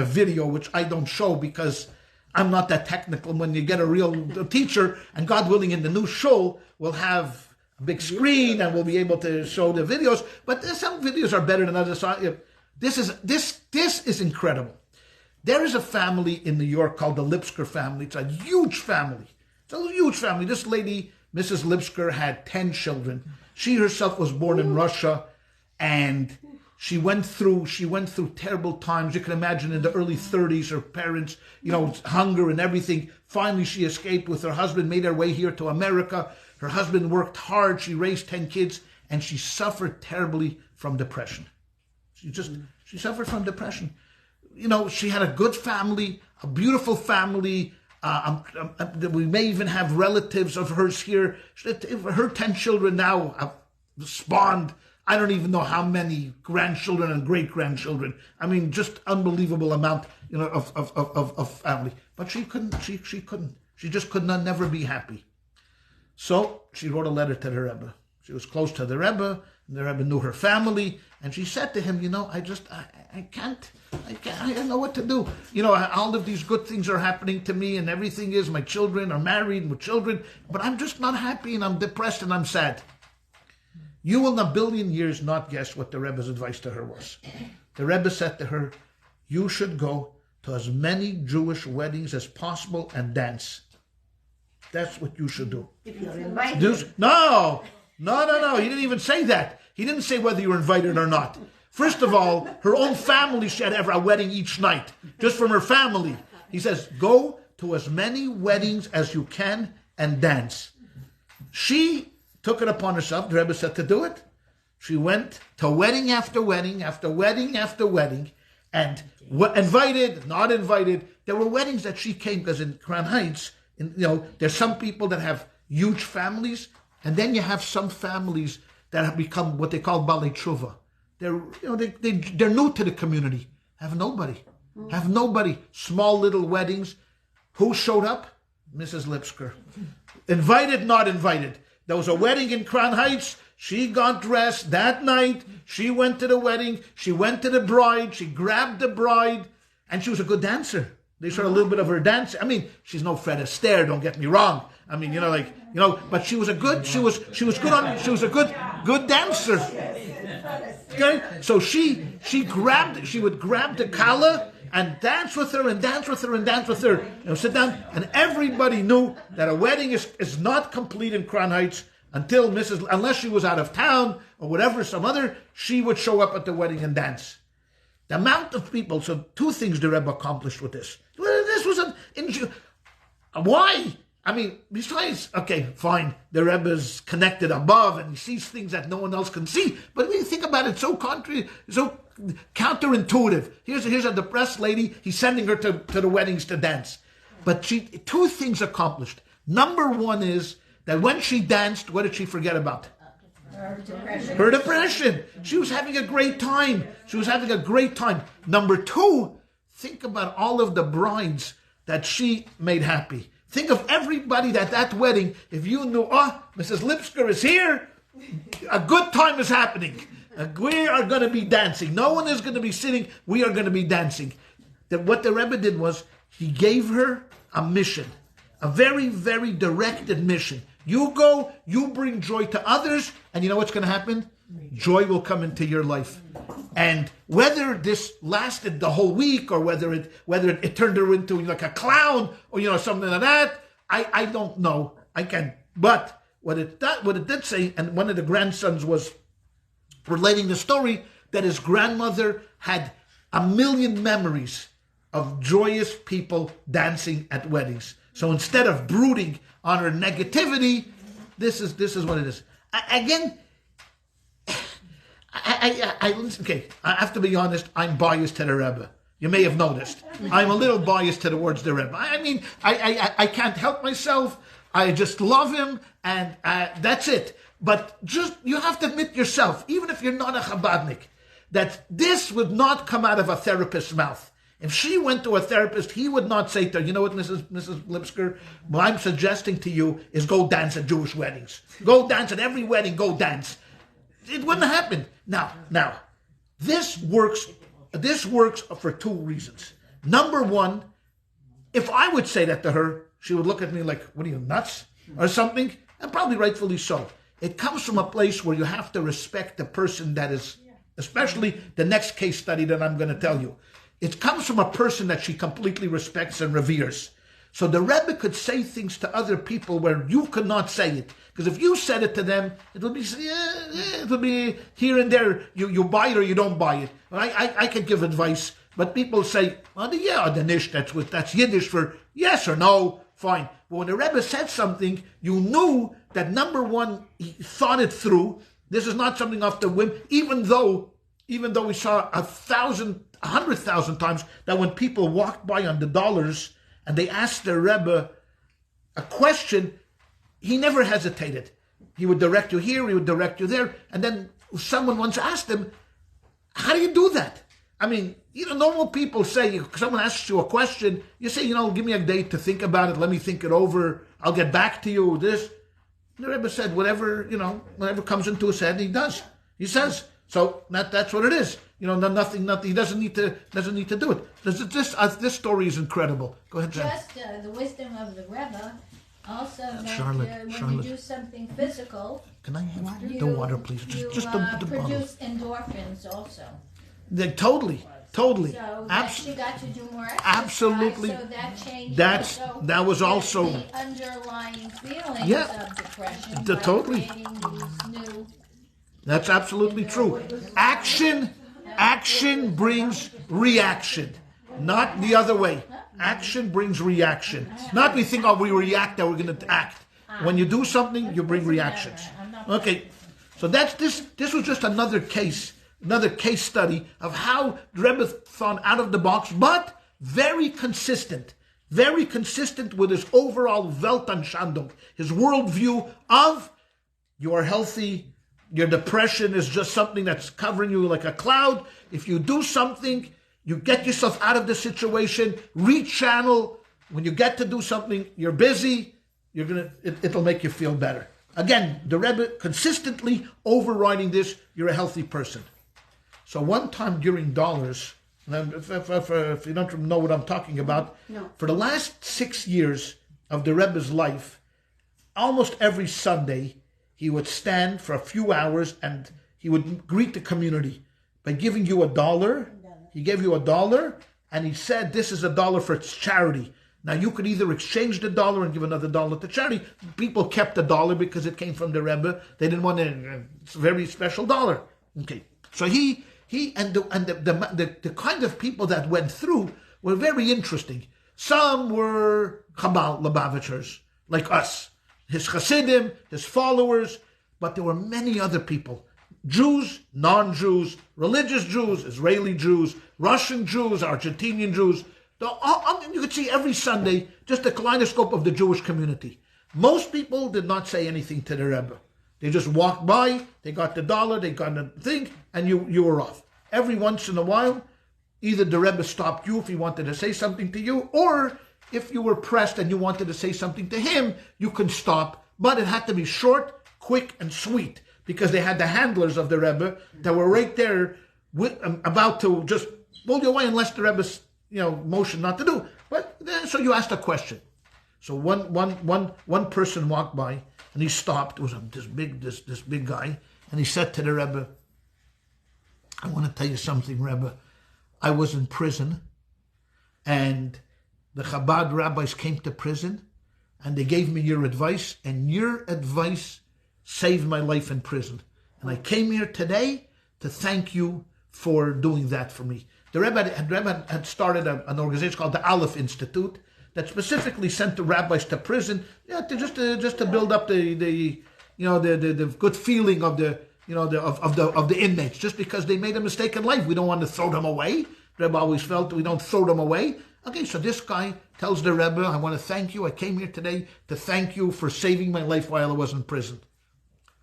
video, which I don't show because I'm not that technical. When you get a real teacher, and God willing, in the new show, we'll have a big screen and we'll be able to show the videos. But some videos are better than others. So this is incredible. There is a family in New York called the Lipsker family. It's a huge family. This lady, Mrs. Lipsker, had 10 children. She herself was born in Russia, and she went through terrible times. You can imagine in the early 30s, her parents, hunger and everything. Finally, she escaped with her husband, made her way here to America. Her husband worked hard. She raised 10 kids, and she suffered terribly from depression. She suffered from depression. She had a good family, a beautiful family. We may even have relatives of hers here. Her 10 children now have spawned, I don't even know how many grandchildren and great-grandchildren. I mean, just unbelievable amount, of family. But she couldn't. She just could not never be happy. So she wrote a letter to the Rebbe. She was close to the Rebbe, and the Rebbe knew her family, and she said to him, I can't, I don't know what to do. All of these good things are happening to me, and everything is, my children are married with children, but I'm just not happy, and I'm depressed, and I'm sad. You will in a billion years not guess what the Rebbe's advice to her was. The Rebbe said to her, you should go to as many Jewish weddings as possible and dance. That's what you should do. If you're invited. No. He didn't even say that. He didn't say whether you were invited or not. First of all, her own family should have a wedding each night, just from her family. He says, go to as many weddings as you can and dance. She took it upon herself, the Rebbe said, to do it. She went to wedding after wedding after wedding after wedding, and invited, not invited. There were weddings that she came, because in Crown Heights, there's some people that have huge families, and then you have some families that have become what they call Balei Tshuva. They're new to the community. Have nobody. Small little weddings. Who showed up? Mrs. Lipsker. Invited, not invited. There was a wedding in Crown Heights. She got dressed that night. She went to the wedding. She went to the bride. She grabbed the bride, and she was a good dancer. They saw a little bit of her dance. I mean, she's no Fred Astaire. Don't get me wrong. I mean, but she was a good dancer. Okay, so she would grab the kala and dance with her and dance with her and dance with her. Sit down, and everybody knew that a wedding is not complete in Crown Heights unless she was out of town or whatever, she would show up at the wedding and dance. The amount of people. So two things the Rebbe accomplished with this. Well, this was why? I mean, besides, okay, fine, the Rebbe's connected above and he sees things that no one else can see. But when you think about it, so counterintuitive. Here's a depressed lady. He's sending her to the weddings to dance. But two things accomplished. Number one is that when she danced, what did she forget about? Her depression. She was having a great time. Number two, think about all of the brides that she made happy. Think of everybody at that wedding. If you knew, Mrs. Lipsker is here, a good time is happening. We are going to be dancing. No one is going to be sitting. We are going to be dancing. What the Rebbe did was, he gave her a mission, a very, very directed mission. You go, you bring joy to others, and you know what's going to happen? Joy will come into your life. And whether this lasted the whole week, or whether it turned her into like a clown, or something like that, I don't know. I can't. But what it did say, and one of the grandsons was relating the story that his grandmother had a million memories of joyous people dancing at weddings. So instead of brooding on her negativity, this is what it is. I listen. Okay, I have to be honest. I'm biased to the Rebbe. You may have noticed. I'm a little biased towards the Rebbe. I mean, I can't help myself. I just love him, and that's it. But just you have to admit yourself, even if you're not a Chabadnik, that this would not come out of a therapist's mouth. If she went to a therapist, he would not say to her, you know what, Mrs. Lipsker, what I'm suggesting to you is go dance at Jewish weddings. Go dance at every wedding, go dance. It wouldn't happen. Now, this works for two reasons. Number one, if I would say that to her, she would look at me like, what are you, nuts? Or something, and probably rightfully so. It comes from a place where you have to respect the person that is, especially the next case study that I'm going to tell you. It comes from a person that she completely respects and reveres. So the Rebbe could say things to other people where you could not say it. Because if you said it to them, it would be here and there. You buy it or you don't buy it. I could give advice, but people say, the nish, that's Yiddish for yes or no, fine. But when the Rebbe said something, you knew that number one, he thought it through. This is not something off the whim, even though we saw 100,000 times that when people walked by on the dollars and they asked the Rebbe a question, he never hesitated. He would direct you here, he would direct you there. And then someone once asked him, how do you do that? I mean, normal people say, someone asks you a question, you say, give me a day to think about it, let me think it over, I'll get back to you, this. The Rebbe said, whatever comes into his head, he does. He says. So that's what it is. Nothing. He doesn't need to do it. This story is incredible. Go ahead, Jen. Just the wisdom of the Rebbe. Also, that Charlotte. when you do something physical, can I have the water, please? Just the produce bottle. endorphins also. Totally. So you got to do more exercise. Absolutely. So that changed. That was also the underlying feelings of depression. Totally. New. That's absolutely true. Action brings reaction, not the other way. Action brings reaction. Not we think, we react, that we're going to act. When you do something, you bring reactions. Okay, so that's this. This was just another case study of how Rebbe thought out of the box, but very consistent with his overall Weltanschauung, his worldview of you are healthy. Your depression is just something that's covering you like a cloud. If you do something, you get yourself out of the situation, rechannel. When you get to do something, you're busy, it'll make you feel better. Again, the Rebbe consistently overriding this, you're a healthy person. So one time during dollars, and if you don't know what I'm talking about, for the last 6 years of the Rebbe's life, almost every Sunday, he would stand for a few hours and he would greet the community by giving you $1. He gave you $1 and he said, this is $1 for its charity. Now you could either exchange the $1 and give another $1 to charity. People kept the $1 because it came from the Rebbe. They didn't want it's a very special $1. Okay. So he and the kind of people that went through were very interesting. Some were Chabal Lubavitchers, like us. His Hasidim, his followers, but there were many other people. Jews, non-Jews, religious Jews, Israeli Jews, Russian Jews, Argentinian Jews. You could see every Sunday just a kaleidoscope of the Jewish community. Most people did not say anything to the Rebbe. They just walked by, they got the $1, they got the thing, and you were off. Every once in a while, either the Rebbe stopped you if he wanted to say something to you, or if you were pressed and you wanted to say something to him, you can stop. But it had to be short, quick, and sweet, because they had the handlers of the Rebbe that were right there about to just pull you away unless the Rebbe's motion not to do. But so you asked a question. So one person walked by and he stopped. It was this big guy, and he said to the Rebbe, I want to tell you something, Rebbe. I was in prison, and the Chabad rabbis came to prison, and they gave me your advice, and your advice saved my life in prison. And I came here today to thank you for doing that for me. The Rebbe had started an organization called the Aleph Institute that specifically sent the rabbis to prison, just to build up the good feeling of the inmates. Just because they made a mistake in life, we don't want to throw them away. The Rebbe always felt we don't throw them away. Okay, so this guy tells the Rebbe, I want to thank you. I came here today to thank you for saving my life while I was in prison.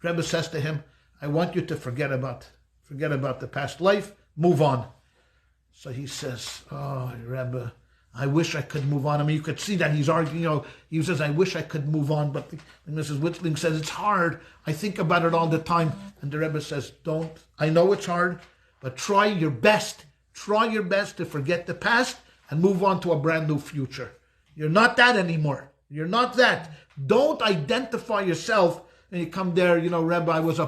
Rebbe says to him, I want you to forget about the past life, move on. So he says, oh, Rebbe, I wish I could move on. I mean, you could see that he's arguing, he says, I wish I could move on. But Mrs. Whitling says, it's hard. I think about it all the time. And the Rebbe says, I know it's hard, but try your best. Try your best to forget the past and move on to a brand new future. You're not that anymore. You're not that. Don't identify yourself and you come there, Rebbe, I was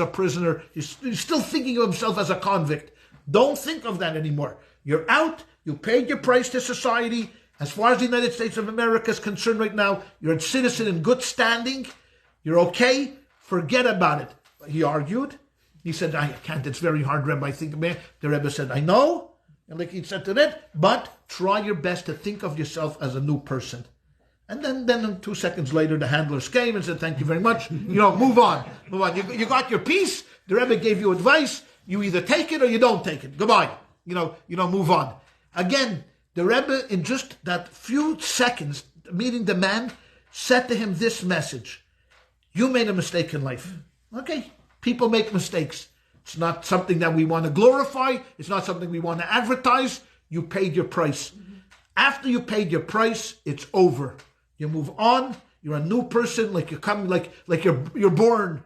a prisoner. He's still thinking of himself as a convict. Don't think of that anymore. You're out. You paid your price to society. As far as the United States of America is concerned right now, you're a citizen in good standing. You're okay. Forget about it. He argued. He said, I can't. It's very hard, Rebbe. I think, man. The Rebbe said, I know. And like he said to that, but try your best to think of yourself as a new person. And then 2 seconds later, the handlers came and said, thank you very much. Move on. Move on. You got your piece. The Rebbe gave you advice. You either take it or you don't take it. Goodbye. Move on. Again, the Rebbe, in just that few seconds, meeting the man, said to him this message. You made a mistake in life. Okay. People make mistakes. It's not something that we want to glorify. It's not something we want to advertise. You paid your price. After you paid your price, it's over. You move on. You're a new person, like you're born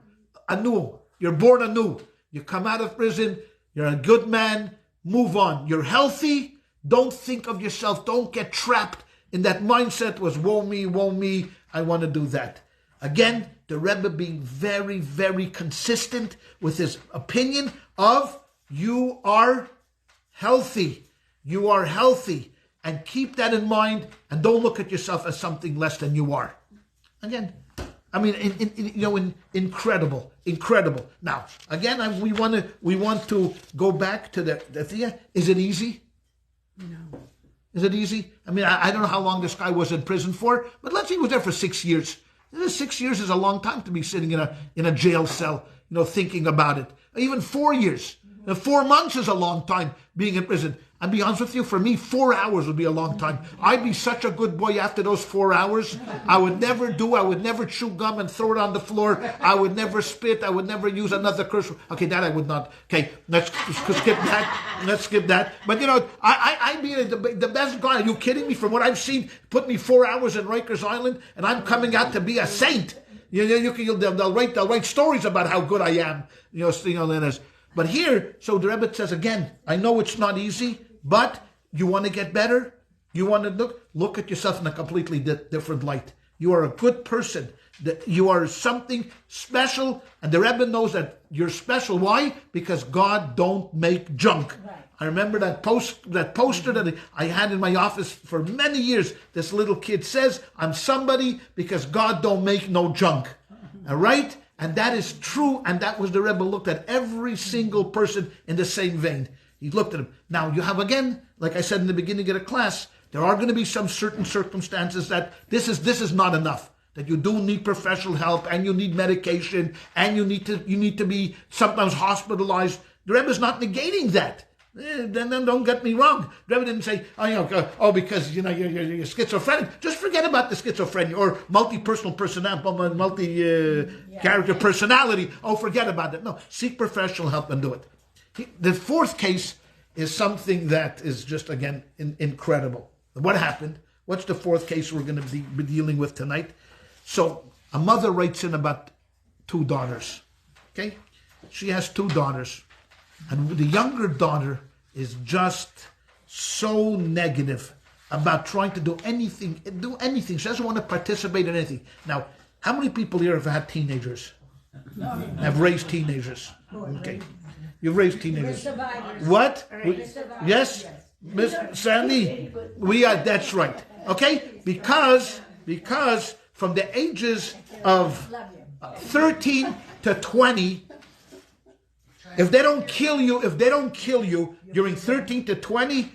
anew. You're born anew. You come out of prison. You're a good man. Move on. You're healthy. Don't think of yourself. Don't get trapped in that mindset was woe me. I want to do that. Again, the Rebbe being very, very consistent with his opinion of you are healthy. You are healthy. And keep that in mind and don't look at yourself as something less than you are. Again, I mean, incredible. Now, again, we want to go back to the thing. Is it easy? No. Is it easy? I mean, I don't know how long this guy was in prison for, but let's say he was there for 6 years. 6 years is a long time to be sitting in a jail cell, thinking about it. Even 4 years. 4 months is a long time being in prison. I'll be honest with you, for me, 4 hours would be a long time. I'd be such a good boy after those 4 hours. I would never chew gum and throw it on the floor. I would never spit. I would never use another curse. Okay, that I would not. Okay, let's skip that. Let's skip that. But, I'd be the best guy. Are you kidding me? From what I've seen, put me 4 hours in Rikers Island, and I'm coming out to be a saint. They'll write stories about how good I am. But here, so the Rebbe says again, I know it's not easy, but you want to get better? You want to look at yourself in a completely different light. You are a good person. You are something special, and the Rebbe knows that you're special. Why? Because God don't make junk. Right. I remember that poster that I had in my office for many years. This little kid says, I'm somebody because God don't make no junk. All right? And that is true, and that was the Rebbe looked at every single person in the same vein. He looked at him. Now, you have again, like I said in the beginning of the class, there are going to be some certain circumstances that this is not enough. That you do need professional help, and you need medication, and you need to be sometimes hospitalized. The Rebbe is not negating that. Then don't get me wrong. The Rebbe didn't say, because you're schizophrenic. Just forget about the schizophrenia or multi-personal personality, multi-character personality. Oh, forget about it. No, seek professional help and do it. The fourth case is something that is just, again, incredible. What happened? What's the fourth case we're going to be dealing with tonight? So a mother writes in about 2 daughters. Okay? She has 2 daughters. And the younger daughter is just so negative about trying to do anything. She doesn't want to participate in anything. Now, how many people here have had teenagers? Have raised teenagers? Okay. You've raised teenagers. What? Yes? Miss Sandy? We are, that's right. Okay? Because from the ages of 13 to 20, if they don't kill you during 13 to 20,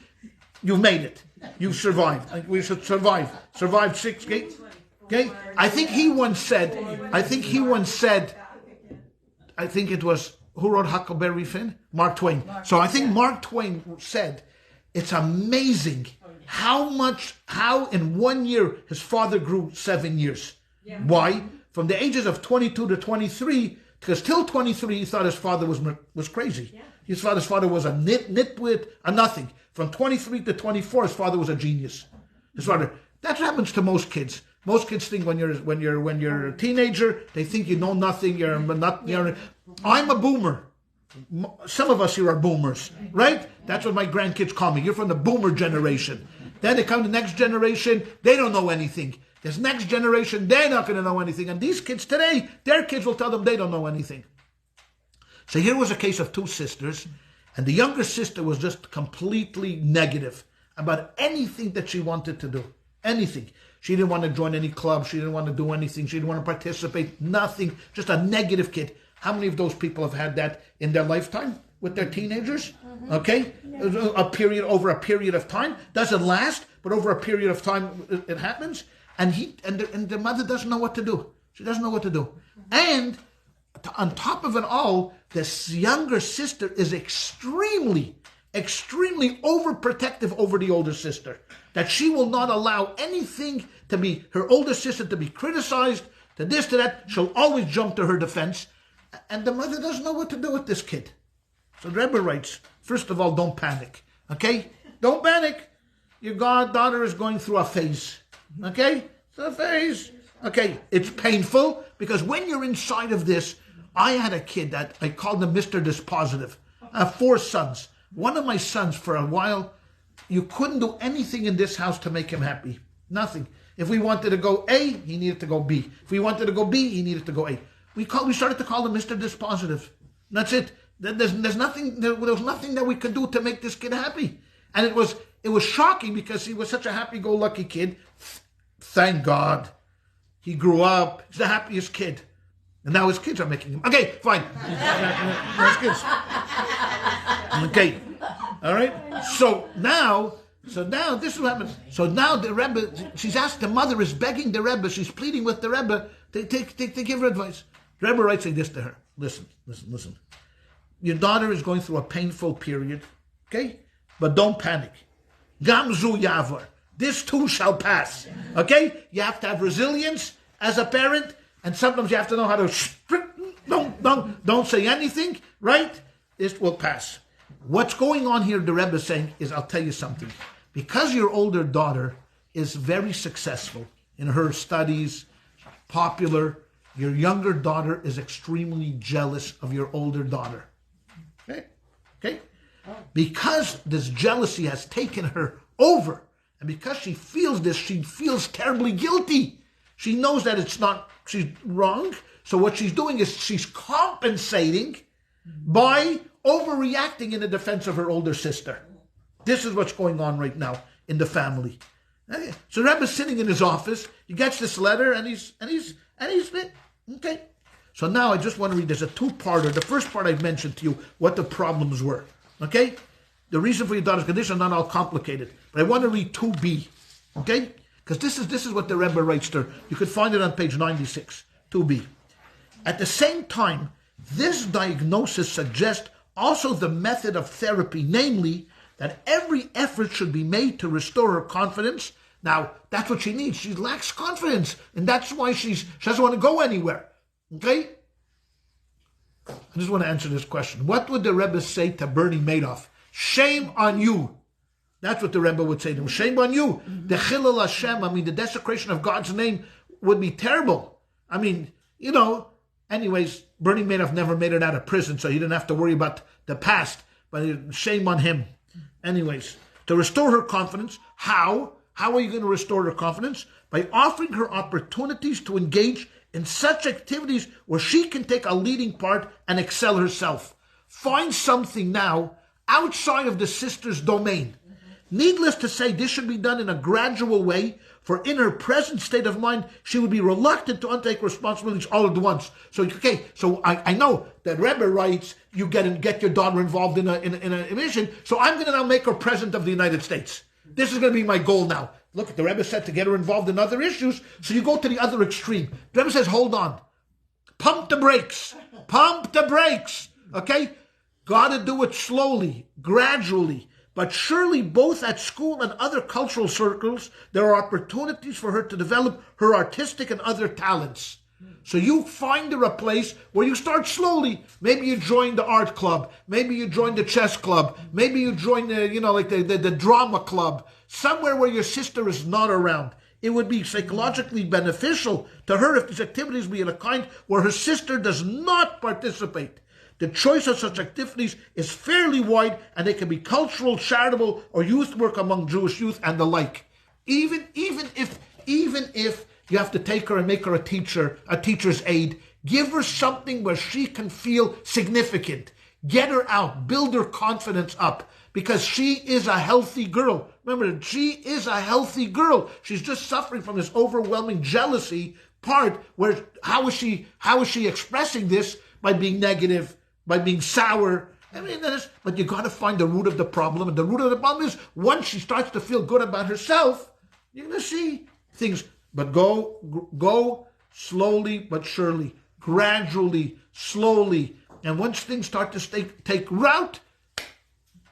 you've made it. You've survived. We should survive. Survive 6 gates. Okay? I think he once said, it was, who wrote Huckleberry Finn? Mark Twain. So I think Mark Twain said, it's amazing how in 1 year his father grew 7 years. Yeah. Why? From the ages of 22 to 23, because till 23 he thought his father was crazy. Yeah. He thought his father was a nitwit, a nothing. From 23 to 24, his father was a genius. His father. That happens to most kids. Most kids think when you're a teenager, they think you know nothing. I'm a boomer. Some of us here are boomers, right? That's what my grandkids call me. You're from the boomer generation. Then they come to the next generation, they don't know anything. This next generation, they're not going to know anything. And these kids today, their kids will tell them they don't know anything. So here was a case of 2 sisters, and the younger sister was just completely negative about anything that she wanted to do. Anything. She didn't want to join any club. She didn't want to do anything. She didn't want to participate. Nothing. Just a negative kid. How many of those people have had that in their lifetime with their teenagers? Mm-hmm. Okay? No. Over a period of time. Doesn't last, but over a period of time it happens. And the mother doesn't know what to do. She doesn't know what to do. And on top of it all, this younger sister is extremely overprotective over the older sister. That she will not allow anything to be, her older sister to be criticized, to this, to that. She'll always jump to her defense. And the mother doesn't know what to do with this kid. So the Rebbe writes, first of all, don't panic. Okay? Don't panic. Your goddaughter is going through a phase. Okay? It's a phase. Okay, it's painful because when you're inside of this, I had a kid that I called him Mr. Dispositive. I have 4 sons. One of my sons, for a while, you couldn't do anything in this house to make him happy. Nothing. If we wanted to go A, he needed to go B. If we wanted to go B, he needed to go A. We started to call him Mr. Dispositive. That's it. There was nothing that we could do to make this kid happy. And it was shocking because he was such a happy-go-lucky kid. Thank God. He grew up. He's the happiest kid. And now his kids are making him. Okay, fine. His kids. Okay. All right. So now this is what happened. So now the Rebbe, she's asked, the mother is begging the Rebbe, she's pleading with the Rebbe to give her advice. The Rebbe writes like this to her. Listen. Your daughter is going through a painful period. Okay? But don't panic. Gamzu Yavor. This too shall pass. Okay? You have to have resilience as a parent, and sometimes you have to know how to don't say anything, right? This will pass. What's going on here, the Rebbe is saying, is I'll tell you something. Because your older daughter is very successful in her studies, popular, your younger daughter is extremely jealous of your older daughter. Okay? Because this jealousy has taken her over, and because she feels this, she feels terribly guilty. She knows that she's wrong. So what she's doing is she's compensating by overreacting in the defense of her older sister. This is what's going on right now in the family. So Rebbe's sitting in his office. He gets this letter, and he's okay. So now I just want to read. There's a 2-parter. The first part I've mentioned to you what the problems were. Okay, the reason for your daughter's condition is not all complicated, but I want to read 2b. Okay, because this is what the Rebbe writes there. You could find it on page 96. 2b. At the same time, this diagnosis suggests also the method of therapy, namely that every effort should be made to restore her confidence. Now, that's what she needs. She lacks confidence, and that's why she doesn't want to go anywhere. Okay? I just want to answer this question. What would the Rebbe say to Bernie Madoff? Shame on you. That's what the Rebbe would say to him. Shame on you. The Chilul Hashem, the desecration of God's name would be terrible. Anyways, Bernie Madoff never made it out of prison, so he didn't have to worry about the past. But shame on him. Anyways, to restore her confidence, how? How are you going to restore her confidence? By offering her opportunities to engage in such activities where she can take a leading part and excel herself. Find something now outside of the sister's domain. Needless to say, this should be done in a gradual way for in her present state of mind, she would be reluctant to undertake responsibilities all at once. So, okay, so I know that Rebbe writes, you get your daughter involved in a mission, so I'm going to now make her president of the United States. This is going to be my goal now. Look, the Rebbe said to get her involved in other issues, so you go to the other extreme. The Rebbe says, hold on. Pump the brakes. Pump the brakes. Okay? Got to do it slowly, gradually. But surely both at school and other cultural circles, there are opportunities for her to develop her artistic and other talents. So you find her a place where you start slowly. Maybe you join the art club. Maybe you join the chess club. Maybe you join the drama club. Somewhere where your sister is not around. It would be psychologically beneficial to her if these activities be of a kind where her sister does not participate. The choice of such activities is fairly wide, and they can be cultural, charitable, or youth work among Jewish youth and the like. Even if you have to take her and make her a teacher's aide, give her something where she can feel significant. Get her out, build her confidence up, because she is a healthy girl. Remember, she is a healthy girl. She's just suffering from this overwhelming jealousy part where how is she expressing this? By being negative, by being sour. I mean, but you got to find the root of the problem. And the root of the problem is once she starts to feel good about herself, you're going to see things. But go slowly but surely, gradually, slowly. And once things start to take route,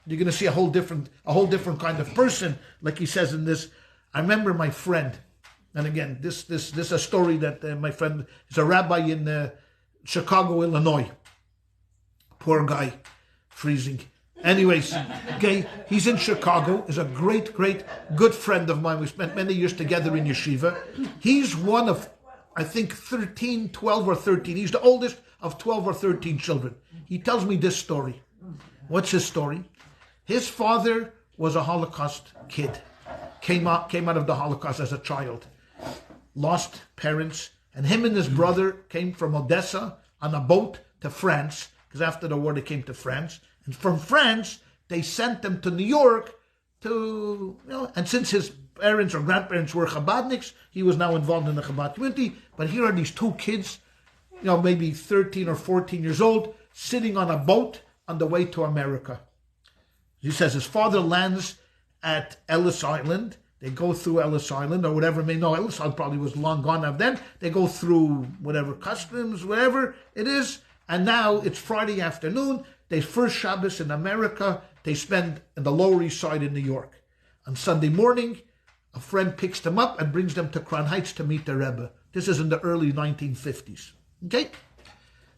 you're going to see a whole different kind of person. Like he says in this, I remember my friend, and again, this is a story that my friend is a rabbi in Chicago, Illinois. Poor guy, freezing. Anyways, okay, he's in Chicago. Is a great, good friend of mine. We spent many years together in yeshiva. He's one of, I think, 12 or 13. He's the oldest of 12 or 13 children. He tells me this story. What's his story? His father was a Holocaust kid. Came out of the Holocaust as a child. Lost parents. And him and his brother came from Odessa on a boat to France. Because after the war they came to France. And from France, they sent them to New York and since his parents or grandparents were Chabadniks, he was now involved in the Chabad community. But here are these two kids, maybe 13 or 14 years old, sitting on a boat on the way to America. He says his father lands at Ellis Island. They go through Ellis Island or whatever. Ellis Island probably was long gone now then. They go through whatever customs, whatever it is. And now it's Friday afternoon. They first Shabbos in America. They spend in the Lower East Side in New York. On Sunday morning, a friend picks them up and brings them to Crown Heights to meet the Rebbe. This is in the early 1950s. Okay?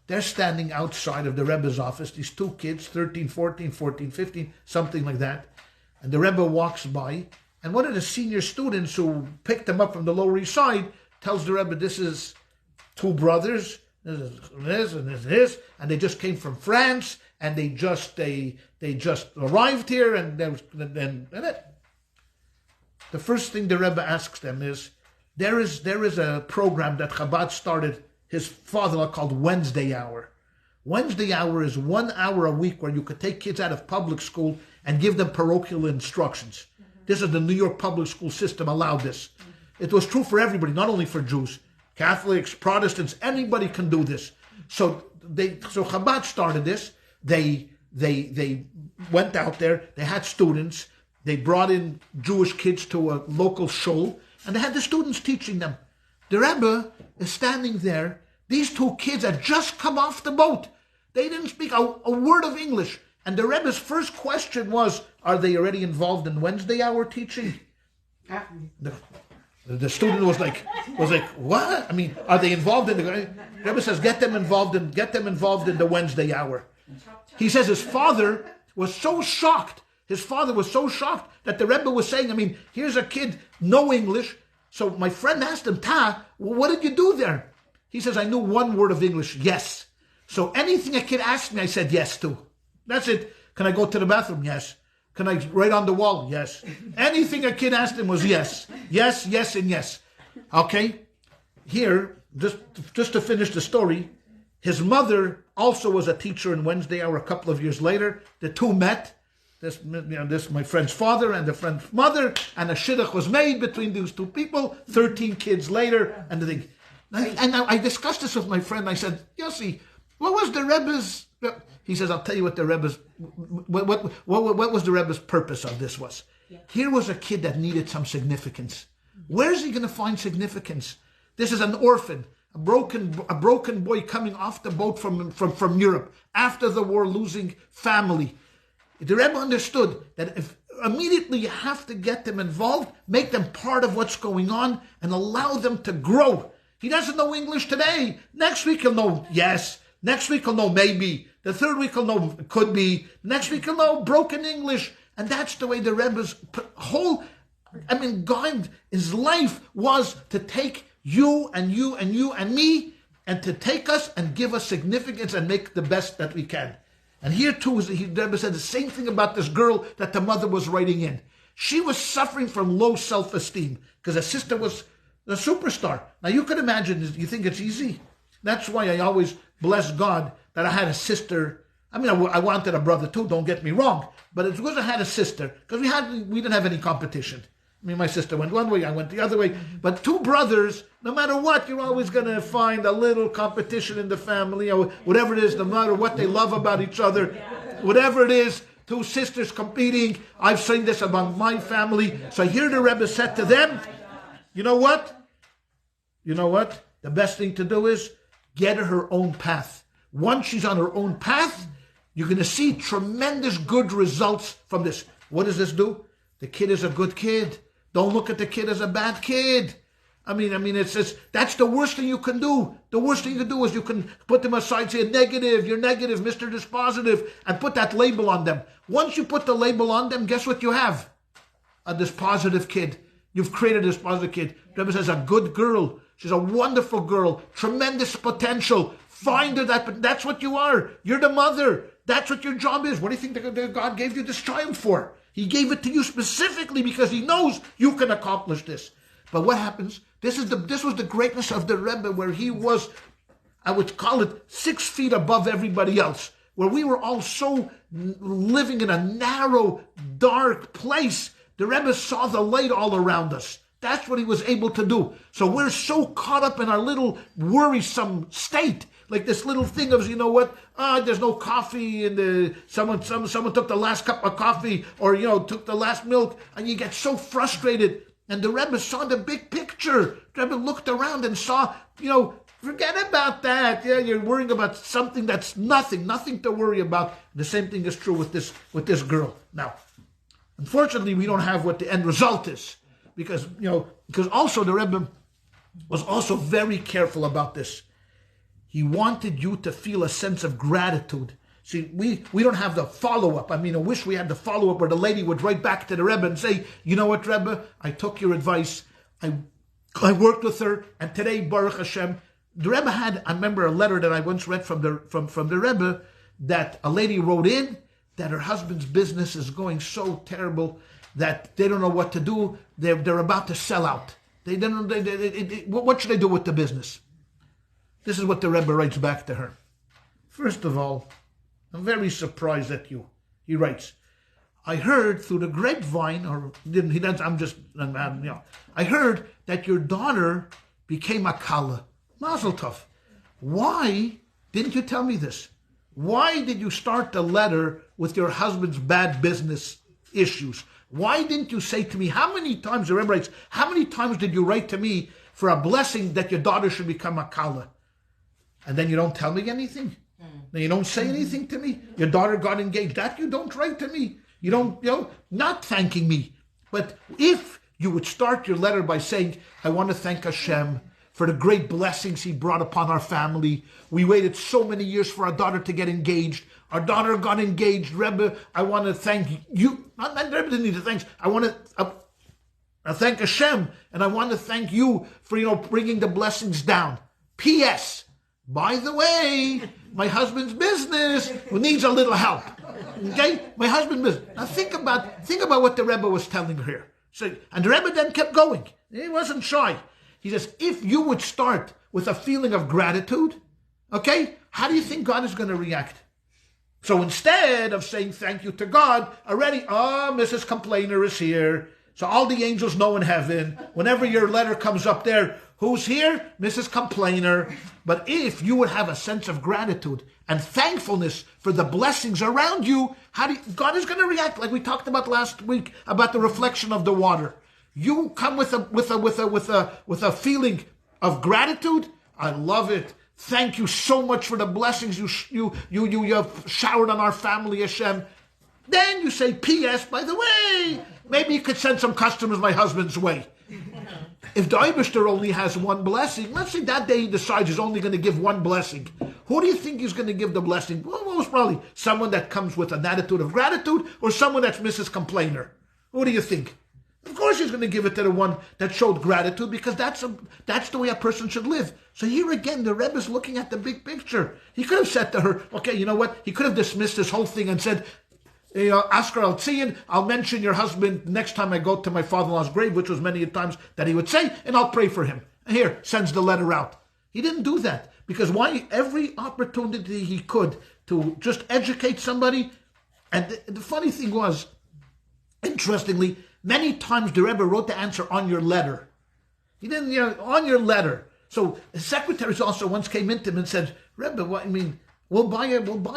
They're standing outside of the Rebbe's office, these two kids, 13, 14, 15, something like that. And the Rebbe walks by, and one of the senior students who picked them up from the Lower East Side tells the Rebbe, this is two brothers, this and this, and they just came from France, and they just arrived here, and it. The first thing the Rebbe asks them is, there is a program that Chabad started his father called Wednesday Hour. Wednesday Hour is 1 hour a week where you could take kids out of public school and give them parochial instructions. This is the New York public school system allowed this. It was true for everybody, not only for Jews. Catholics, Protestants, anybody can do this. So Chabad started this. They went out there. They had students. They brought in Jewish kids to a local shul, and they had the students teaching them. The Rebbe is standing there. These two kids had just come off the boat. They didn't speak a word of English. And the Rebbe's first question was, are they already involved in Wednesday Hour teaching? The student was like, what? I mean, are they involved in the Rebbe says, get them involved in the Wednesday Hour. He says his father was so shocked. His father was so shocked that the Rebbe was saying, I mean, here's a kid, no English. So my friend asked him, what did you do there? He says, I knew one word of English, yes. So anything a kid asked me, I said yes to. That's it. Can I go to the bathroom? Yes. Can I write on the wall? Yes. Anything a kid asked him was yes. Yes, yes, and yes. Okay? Here, just to finish the story, his mother also was a teacher in Wednesday Hour a couple of years later. The two met, this my friend's father and the friend's mother, and a shidduch was made between these two people. 13 kids later, and the thing. And I discussed this with my friend. I said, Yossi, what was the Rebbe's? He says, I'll tell you what the Rebbe's. What was the Rebbe's purpose of this was? Here was a kid that needed some significance. Where is he going to find significance? This is an orphan, a broken boy coming off the boat from Europe after the war, losing family. The Rebbe understood that if immediately you have to get them involved, make them part of what's going on, and allow them to grow. He doesn't know English today. Next week he'll know yes. Next week he'll know maybe. The third week he'll know could be. Next week he'll know broken English. And that's the way the Rebbe's whole, God, his life was to take you and you and you and me, and to take us and give us significance and make the best that we can. And here too, the Rebbe said the same thing about this girl that the mother was writing in. She was suffering from low self-esteem because her sister was a superstar. Now you can imagine, you think it's easy? That's why I always bless God that I had a sister. I wanted a brother too, don't get me wrong. But it's because I had a sister, because we didn't have any competition. My sister went one way, I went the other way. But two brothers, no matter what, you're always going to find a little competition in the family, or whatever it is, no matter what they love about each other, whatever it is, two sisters competing. I've seen this among my family. So here the Rebbe said to them, you know what? The best thing to do is get her own path. Once she's on her own path, you're going to see tremendous good results from this. What does this do? The kid is a good kid. Don't look at the kid as a bad kid. It's that's the worst thing you can do. The worst thing you can do is you can put them aside, say negative, you're negative, Mr. Dispositive, and put that label on them. Once you put the label on them, guess what you have? A dispositive kid. You've created a dispositive kid. Rebbe says a good girl. She's a wonderful girl. Tremendous potential. Find her that's what you are. You're the mother. That's what your job is. What do you think that God gave you this child for? He gave it to you specifically because he knows you can accomplish this. But what happens? This was the greatness of the Rebbe, where he was, I would call it, 6 feet above everybody else, where we were all so living in a narrow, dark place. The Rebbe saw the light all around us. That's what he was able to do. So we're so caught up in our little worrisome state, like this little thing of, there's no coffee, and someone took the last cup of coffee, or took the last milk, and you get so frustrated. And the Rebbe saw the big picture. The Rebbe looked around and saw, forget about that. Yeah, you're worrying about something that's nothing to worry about. The same thing is true with this girl. Now, unfortunately, we don't have what the end result is, because also the Rebbe was also very careful about this. He wanted you to feel a sense of gratitude. See, we don't have the follow-up. I wish we had the follow-up where the lady would write back to the Rebbe and say, you know what, Rebbe, I took your advice. I worked with her, and today, Baruch Hashem, the Rebbe had, I remember a letter that I once read from the Rebbe, that a lady wrote in that her husband's business is going so terrible that they don't know what to do. They're about to sell out. What should they do with the business? This is what the Rebbe writes back to her. First of all, I'm very surprised at you. He writes, I heard through the grapevine, I heard that your daughter became a kala. Mazel tov. Why didn't you tell me this? Why did you start the letter with your husband's bad business issues? Why didn't you say to me, how many times, the Rebbe writes, how many times did you write to me for a blessing that your daughter should become a kala? And then you don't tell me anything? Then you don't say anything to me? Your daughter got engaged. That you don't write to me. You don't, not thanking me. But if you would start your letter by saying, I want to thank Hashem for the great blessings he brought upon our family. We waited so many years for our daughter to get engaged. Our daughter got engaged. Rebbe, I want to thank you. Not Rebbe didn't need to thank. I want to thank Hashem, and I want to thank you for, bringing the blessings down. P.S. By the way, my husband's business needs a little help. Okay? My husband's business. Now think about what the Rebbe was telling her here. So, and the Rebbe then kept going. He wasn't shy. He says, if you would start with a feeling of gratitude, okay, how do you think God is going to react? So instead of saying thank you to God, already, Mrs. Complainer is here. So all the angels know in heaven, whenever your letter comes up there, who's here? Mrs. Complainer. But if you would have a sense of gratitude and thankfulness for the blessings around you, God is going to react like we talked about last week about the reflection of the water. You come with a feeling of gratitude. I love it. Thank you so much for the blessings you have showered on our family, Hashem. Then you say, P.S., by the way, maybe you could send some customers my husband's way. If the Eibishter only has one blessing, let's say that day he decides he's only going to give one blessing. Who do you think he's going to give the blessing? Well, most probably someone that comes with an attitude of gratitude or someone that's Mrs. Complainer. Who do you think? Of course he's going to give it to the one that showed gratitude because that's the way a person should live. So here again, the Rebbe is looking at the big picture. He could have said to her, okay, you know what? He could have dismissed this whole thing and said, ask her, I'll mention your husband next time I go to my father-in-law's grave, which was many times that he would say, and I'll pray for him. And here, sends the letter out. He didn't do that because why? Every opportunity he could to just educate somebody. And the funny thing was, interestingly, many times the Rebbe wrote the answer on your letter. He didn't, on your letter. So his secretaries also once came into him and said, Rebbe, what I mean, we'll buy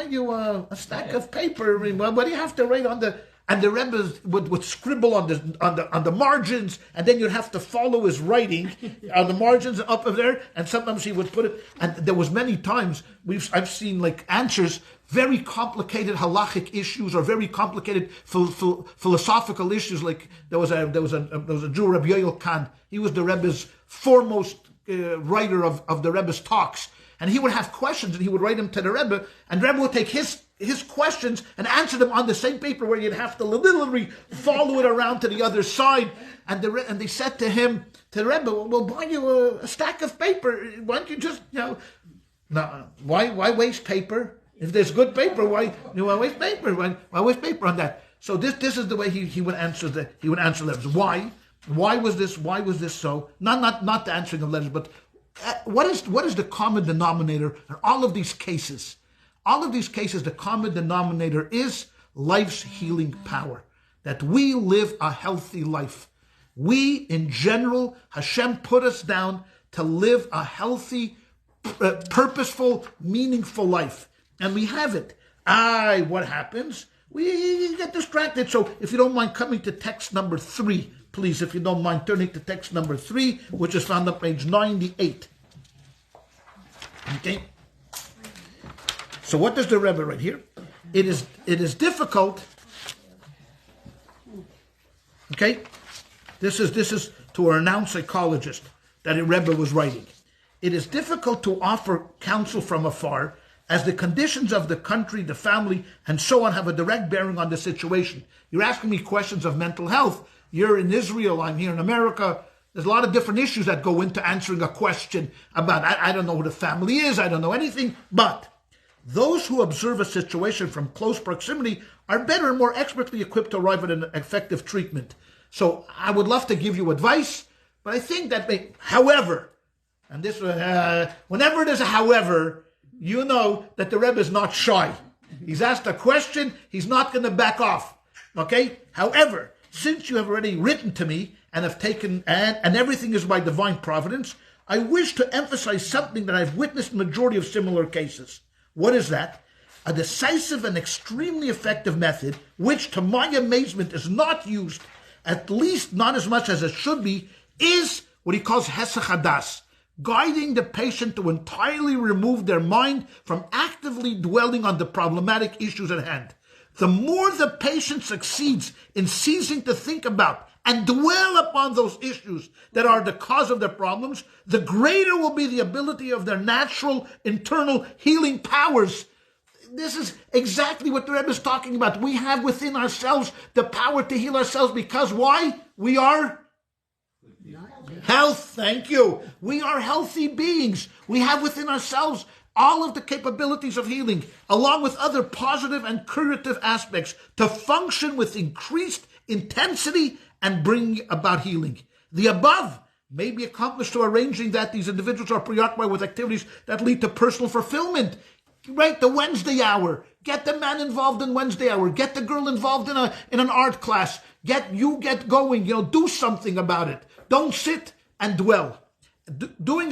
you a stack of paper. I mean, what do you have to write on the? And the Rebbe would scribble on the margins, and then you'd have to follow his writing on the margins and up there. And sometimes he would put it. And there was many times I've seen like answers, very complicated halachic issues or very complicated philosophical issues. Like there was a Jew, Rebbe Yoel Khan. He was the Rebbe's foremost writer of the Rebbe's talks. And he would have questions, and he would write them to the Rebbe, and the Rebbe would take his questions and answer them on the same paper, where you'd have to literally follow it around to the other side. And they said to him, to the Rebbe, we'll buy you a stack of paper. Why don't you just, no, why waste paper? If there's good paper, why waste paper? Why waste paper on that? So this is the way he would answer letters. Why? Why was this so? Not the answering of letters, but what is the common denominator in all of these cases? All of these cases, the common denominator is life's healing power. That we live a healthy life. We, in general, Hashem put us down to live a healthy, purposeful, meaningful life. And we have it. What happens? We get distracted. So if you don't mind coming to text number 3, please, if you don't mind turning to text number 3, which is found on page 98. Okay? So what does the Rebbe write here? It is difficult. Okay? This is to a renowned psychologist that a Rebbe was writing. It is difficult to offer counsel from afar, as the conditions of the country, the family, and so on have a direct bearing on the situation. You're asking me questions of mental health. You're in Israel, I'm here in America. There's a lot of different issues that go into answering a question about, I don't know who the family is, I don't know anything, but those who observe a situation from close proximity are better and more expertly equipped to arrive at an effective treatment. So I would love to give you advice, but I think that, however, and this, whenever there's a however, you know that the Rebbe is not shy. He's asked a question, he's not going to back off. Okay? However, since you have already written to me and have taken, and everything is by divine providence, I wish to emphasize something that I've witnessed in the majority of similar cases. What is that? A decisive and extremely effective method, which to my amazement is not used, at least not as much as it should be, is what he calls Hesach Hadas, guiding the patient to entirely remove their mind from actively dwelling on the problematic issues at hand. The more the patient succeeds in ceasing to think about and dwell upon those issues that are the cause of their problems, the greater will be the ability of their natural internal healing powers. This is exactly what the Rebbe is talking about. We have within ourselves the power to heal ourselves because why? We are health. Thank you. We are healthy beings. We have within ourselves all of the capabilities of healing, along with other positive and curative aspects, to function with increased intensity and bring about healing. The above may be accomplished through arranging that these individuals are preoccupied with activities that lead to personal fulfillment. Right, the Wednesday hour. Get the man involved in Wednesday hour. Get the girl involved in an art class. Get going. Do something about it. Don't sit and dwell. Doing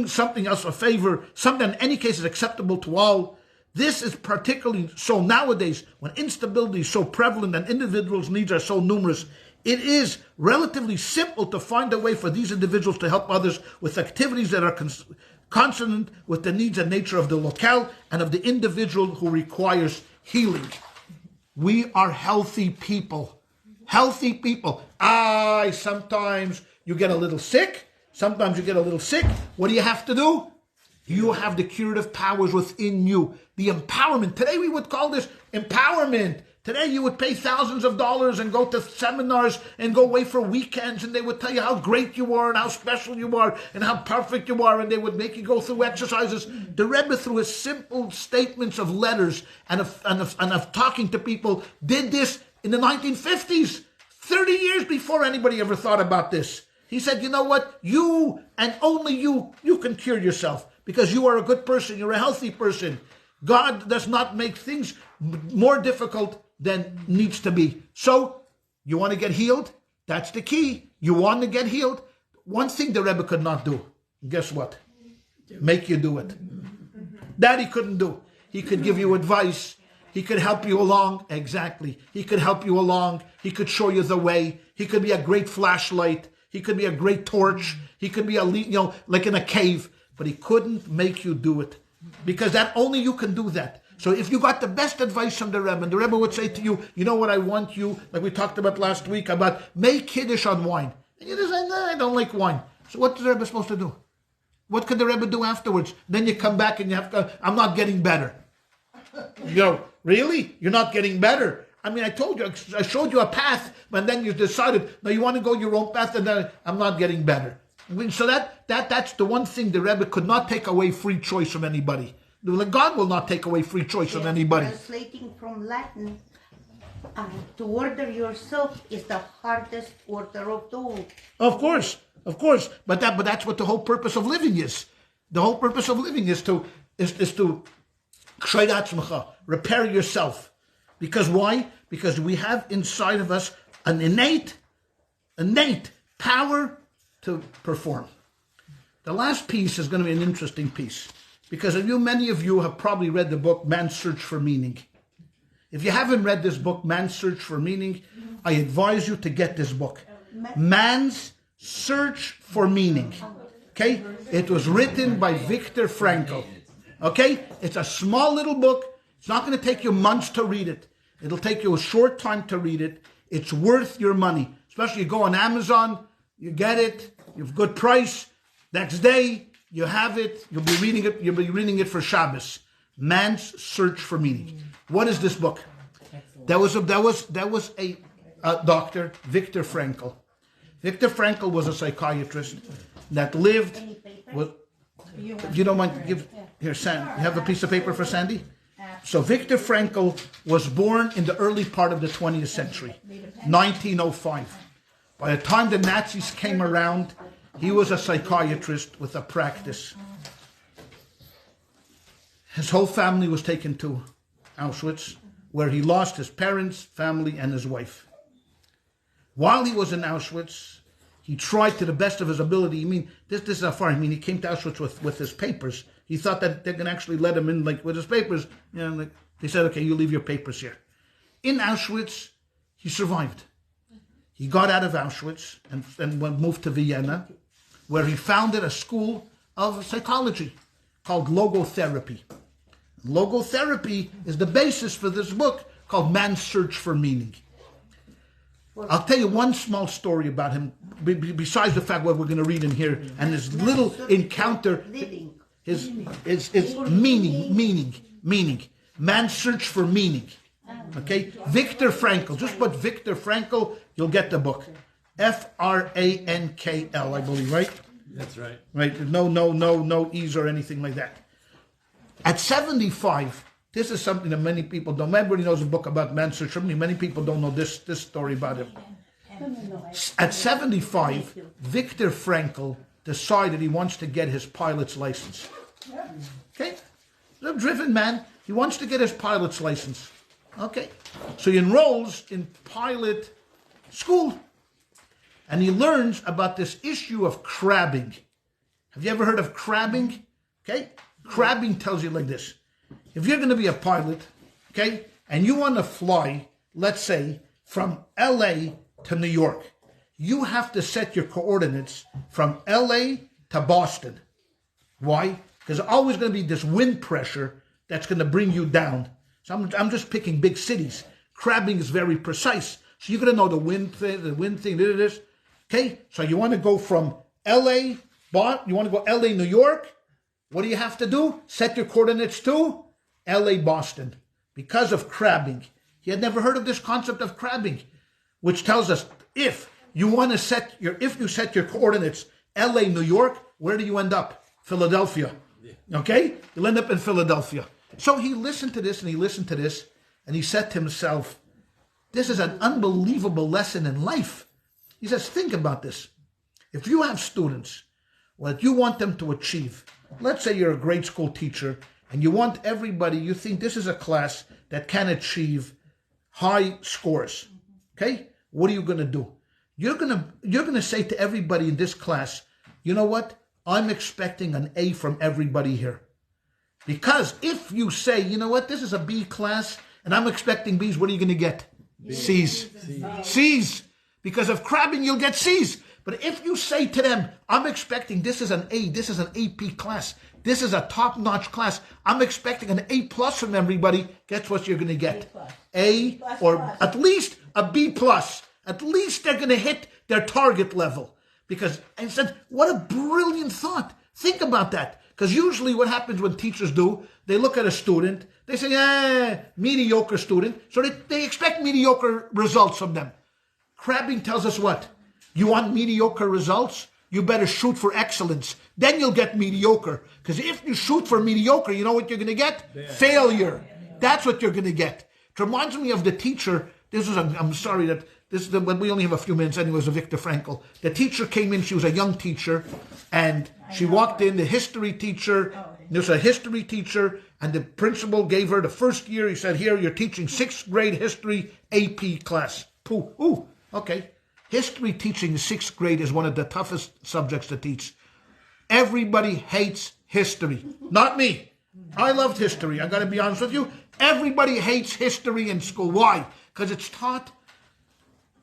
something else a favor, something in any case is acceptable to all. This is particularly so nowadays when instability is so prevalent and individuals' needs are so numerous. It is relatively simple to find a way for these individuals to help others with activities that are consonant with the needs and nature of the locale and of the individual who requires healing. We are healthy people. Healthy people. Sometimes you get a little sick. What do you have to do? You have the curative powers within you. The empowerment. Today we would call this empowerment. Today you would pay thousands of dollars and go to seminars and go away for weekends, and they would tell you how great you are and how special you are and how perfect you are, and they would make you go through exercises. The Rebbe, through his simple statements of letters and of talking to people, did this in the 1950s, 30 years before anybody ever thought about this. He said, you know what? You and only you can cure yourself because you are a good person. You're a healthy person. God does not make things more difficult than needs to be. So, you want to get healed? That's the key. You want to get healed? One thing the Rebbe could not do. Guess what? Make you do it. That he couldn't do. He could give you advice. He could help you along. Exactly. He could help you along. He could show you the way. He could be a great flashlight. He could be a great torch. He could be like in a cave. But he couldn't make you do it. Because that only you can do that. So if you got the best advice from the Rebbe, and the Rebbe would say to you, you know what I want you, like we talked about last week, about make Kiddush on wine. And you just say, no, I don't like wine. So what's the Rebbe supposed to do? What could the Rebbe do afterwards? Then you come back and you have to, I'm not getting better. Really? You're not getting better? I mean, I told you, I showed you a path, but then you decided, no, you want to go your own path, and then I'm not getting better. I mean, so that's the one thing the Rebbe could not take away free choice from anybody. God will not take away free choice from anybody. Translating from Latin, to order yourself is the hardest order of all. Of course. But that's what the whole purpose of living is. The whole purpose of living is to repair yourself. Because why? Because we have inside of us an innate power to perform. The last piece is going to be an interesting piece. Because many of you have probably read the book, Man's Search for Meaning. If you haven't read this book, Man's Search for Meaning, I advise you to get this book. Man's Search for Meaning. Okay? It was written by Viktor Frankl. Okay? It's a small little book. It's not going to take you months to read it. It'll take you a short time to read it. It's worth your money. Especially you go on Amazon, you get it, you have a good price. Next day, you have it, you'll be reading it for Shabbos. Man's Search for Meaning. What is this book? That was a doctor, Viktor Frankl. Viktor Frankl was a psychiatrist that lived with, if you don't mind, give here, Sandy. You have a piece of paper for Sandy? So Viktor Frankl was born in the early part of the 20th century, 1905. By the time the Nazis came around, he was a psychiatrist with a practice. His whole family was taken to Auschwitz, where he lost his parents, family, and his wife. While he was in Auschwitz, he tried to the best of his ability. I mean, this is how far. I mean, he came to Auschwitz with his papers. He thought that they can actually let him in, like with his papers. They said, okay, you leave your papers here. In Auschwitz, he survived. He got out of Auschwitz and moved to Vienna, where he founded a school of psychology called logotherapy. Logotherapy is the basis for this book called Man's Search for Meaning. I'll tell you one small story about him, besides the fact what we're going to read in here, and his little encounter, his meaning. Man's Search for Meaning. Okay? Viktor Frankl. Just put Viktor Frankl, you'll get the book. Frankl, I believe, right? That's right. Right? No E's or anything like that. At 75, this is something that many people don't. Everybody knows a book about Man's Search for Meaning. Many people don't know this story about him. At 75, Viktor Frankl decided he wants to get his pilot's license. Okay? He's a driven man. He wants to get his pilot's license. Okay. So he enrolls in pilot school. And he learns about this issue of crabbing. Have you ever heard of crabbing? Okay. Crabbing tells you like this. If you're going to be a pilot, okay, and you want to fly, let's say, from LA to New York, you have to set your coordinates from LA to Boston. Why? Because there's always going to be this wind pressure that's going to bring you down. So I'm just picking big cities. Crabbing is very precise. So you're going to know the wind thing, this. Okay? So you want to go from LA, you want to go LA, New York. What do you have to do? Set your coordinates to LA, Boston. Because of crabbing. He had never heard of this concept of crabbing, which tells us if you set your coordinates LA, New York, where do you end up? Philadelphia. Okay? You'll end up in Philadelphia. So he listened to this and he listened to this and he said to himself, this is an unbelievable lesson in life. He says, think about this. If you have students, what you want them to achieve, let's say you're a grade school teacher and you want everybody, you think this is a class that can achieve high scores. Okay? What are you going to do? You're going to say to everybody in this class, you know what? I'm expecting an A from everybody here. Because if you say, you know what, this is a B class and I'm expecting B's, what are you going to get? C's. C's. Because of crabbing, you'll get C's. But if you say to them, I'm expecting this is an A, this is an AP class, this is a top-notch class, I'm expecting an A plus from everybody, guess what you're going to get? A or at least a B plus. At least they're going to hit their target level. Because I said, what a brilliant thought. Think about that. Because usually what happens when teachers do, they look at a student, they say, mediocre student. So they expect mediocre results from them. Crabbing tells us what? You want mediocre results? You better shoot for excellence. Then you'll get mediocre. Because if you shoot for mediocre, you know what you're going to get? Failure. That's what you're going to get. It reminds me of the teacher. I'm sorry that but we only have a few minutes anyway. It was a Viktor Frankl. The teacher came in. She was a young teacher, and she walked in. The history teacher. There's a history teacher, and the principal gave her the first year. He said, "Here, you're teaching 6th grade history AP class." Ooh, okay. History teaching in 6th grade is one of the toughest subjects to teach. Everybody hates history. Not me. I loved history. I got to be honest with you. Everybody hates history in school. Why? Because it's taught.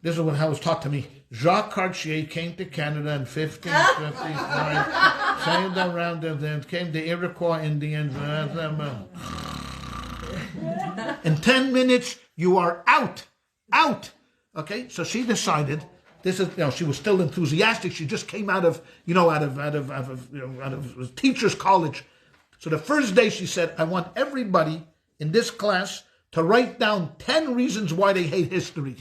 This is how it was taught to me. Jacques Cartier came to Canada in 1559, sailed around and then came the Iroquois Indians. In 10 minutes, you are out. Out. Okay, so she decided. This is, she was still enthusiastic. She just came out of teachers' college. So the first day she said, I want everybody in this class to write down 10 reasons why they hate history.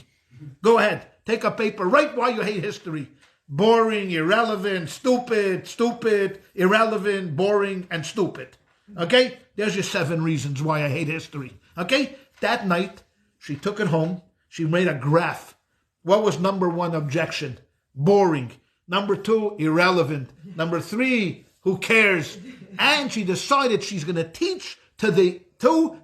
Go ahead, take a paper, write why you hate history. Boring, irrelevant, stupid, irrelevant, boring, and stupid. Okay? There's your 7 reasons why I hate history. Okay? That night, she took it home. She made a graph. What was number 1 objection? Boring. Number 2, irrelevant. Number 3, who cares? And she decided she's going to teach to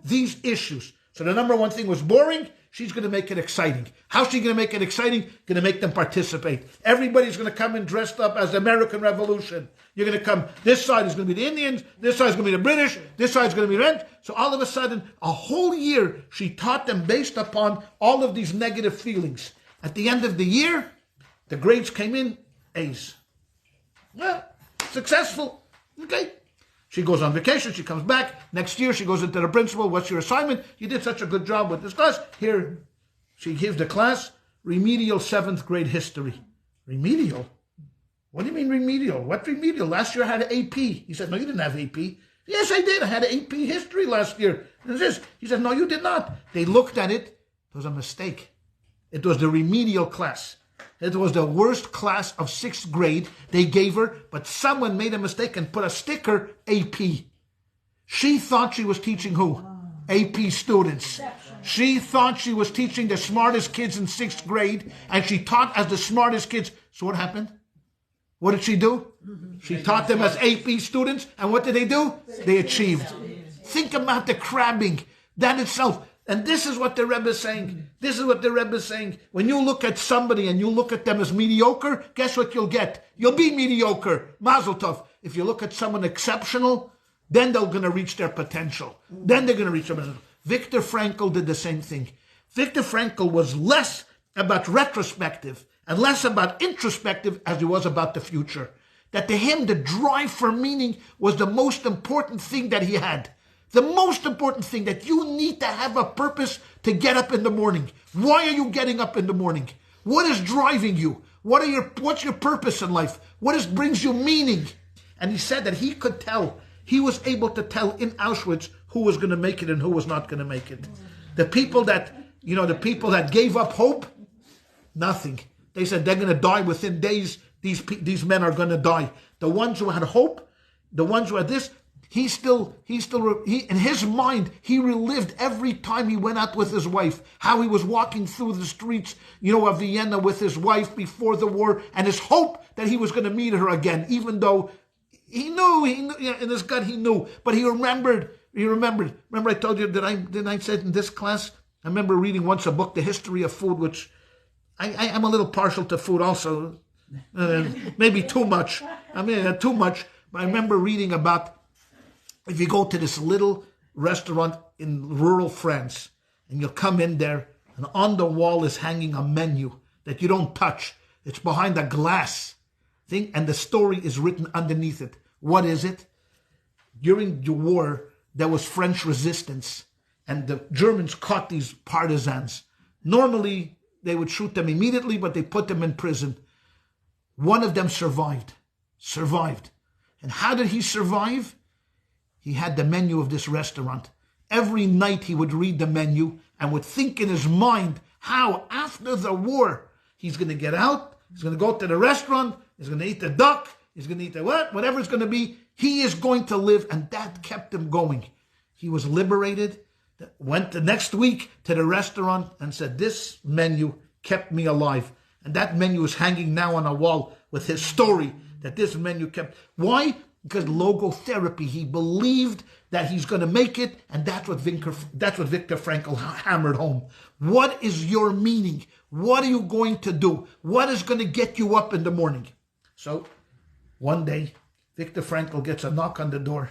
these issues. So the number 1 thing was boring. She's going to make it exciting. How's she going to make it exciting? Going to make them participate. Everybody's going to come in dressed up as the American Revolution. You're going to come, this side is going to be the Indians, this side is going to be the British, this side is going to be French. So all of a sudden, a whole year, she taught them based upon all of these negative feelings. At the end of the year, the grades came in A's. Well, successful. Okay. She goes on vacation, she comes back. Next year, she goes into the principal. What's your assignment? You did such a good job with this class. Here, she gives the class remedial 7th grade history. Remedial? What do you mean remedial? What remedial? Last year I had an AP. He said, no, you didn't have AP. Yes, I did. I had an AP history last year. He said, no, you did not. They looked at it. It was a mistake. It was the remedial class. It was the worst class of 6th grade they gave her, but someone made a mistake and put a sticker, AP. She thought she was teaching who? AP students. She thought she was teaching the smartest kids in 6th grade, and she taught as the smartest kids. So what happened? What did she do? She taught them as AP students, and what did they do? They achieved. Think about the crabbing, that itself. And this is what the Rebbe is saying. This is what the Rebbe is saying. When you look at somebody and you look at them as mediocre, guess what you'll get? You'll be mediocre. Mazel tov. If you look at someone exceptional, then they're going to reach their potential. Then they're going to reach their potential. Viktor Frankl did the same thing. Viktor Frankl was less about retrospective and less about introspective as he was about the future. That to him, the drive for meaning was the most important thing that he had. The most important thing, that you need to have a purpose to get up in the morning. Why are you getting up in the morning? What is driving you? What's your purpose in life? What brings you meaning? And he said that he was able to tell in Auschwitz who was going to make it and who was not going to make it. The people that gave up hope, nothing. They said they're going to die within days. These men are going to die. The ones who had hope, the ones who had this, he in his mind, he relived every time he went out with his wife, how he was walking through the streets, of Vienna with his wife before the war, and his hope that he was going to meet her again, even though he knew, in his gut he knew, but he remembered. Remember I told you that I said in this class, I remember reading once a book, The History of Food, which I'm a little partial to food also, maybe too much. Too much, but I remember reading about, if you go to this little restaurant in rural France, and you'll come in there, and on the wall is hanging a menu that you don't touch. It's behind a glass thing, and the story is written underneath it. What is it? During the war, there was French resistance, and the Germans caught these partisans. Normally, they would shoot them immediately, but they put them in prison. One of them survived. And how did he survive? He had the menu of this restaurant. Every night he would read the menu and would think in his mind how after the war he's going to get out, he's going to go to the restaurant, he's going to eat the duck, he's going to eat the whatever it's going to be, he is going to live, and that kept him going. He was liberated, went the next week to the restaurant and said, this menu kept me alive. And that menu is hanging now on a wall with his story that this menu kept. Why? Because logotherapy, he believed that he's going to make it, and that's what Viktor Frankl hammered home. What is your meaning? What are you going to do? What is going to get you up in the morning? So, one day, Viktor Frankl gets a knock on the door.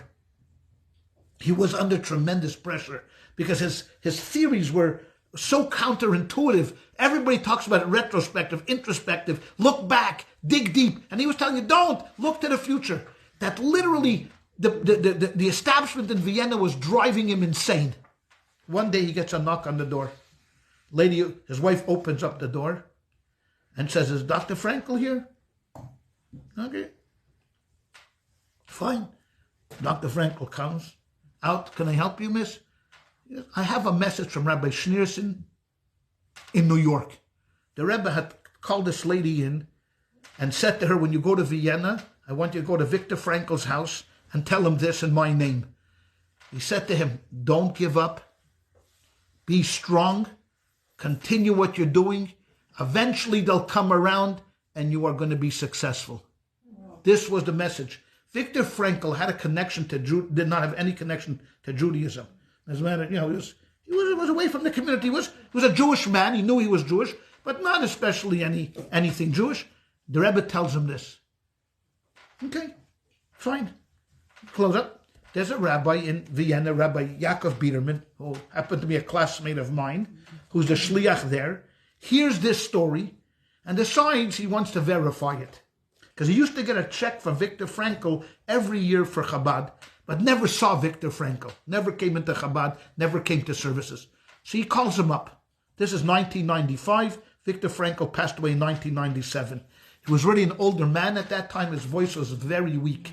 He was under tremendous pressure because his theories were so counterintuitive. Everybody talks about it, retrospective, introspective, look back, dig deep. And he was telling you, don't, look to the future. That literally the establishment in Vienna was driving him insane. One day he gets a knock on the door. His wife opens up the door and says, is Dr. Frankl here? Okay. Fine. Dr. Frankl comes out. Can I help you, miss? Yes. I have a message from Rabbi Schneerson in New York. The Rebbe had called this lady in and said to her, when you go to Vienna, I want you to go to Viktor Frankl's house and tell him this in my name. He said to him, don't give up. Be strong. Continue what you're doing. Eventually they'll come around and you are going to be successful. This was the message. Viktor Frankl had a connection to did not have any connection to Judaism. As a matter, he was away from the community. He was a Jewish man. He knew he was Jewish, but not especially anything Jewish. The Rebbe tells him this. Okay, fine. Close up. There's a rabbi in Vienna, Rabbi Yaakov Biederman, who happened to be a classmate of mine, who's the shliach there. Here's this story, and decides he wants to verify it. Because he used to get a check from Viktor Frankl every year for Chabad, but never saw Viktor Frankl, never came into Chabad, never came to services. So he calls him up. This is 1995. Viktor Frankl passed away in 1997. He was really an older man at that time. His voice was very weak.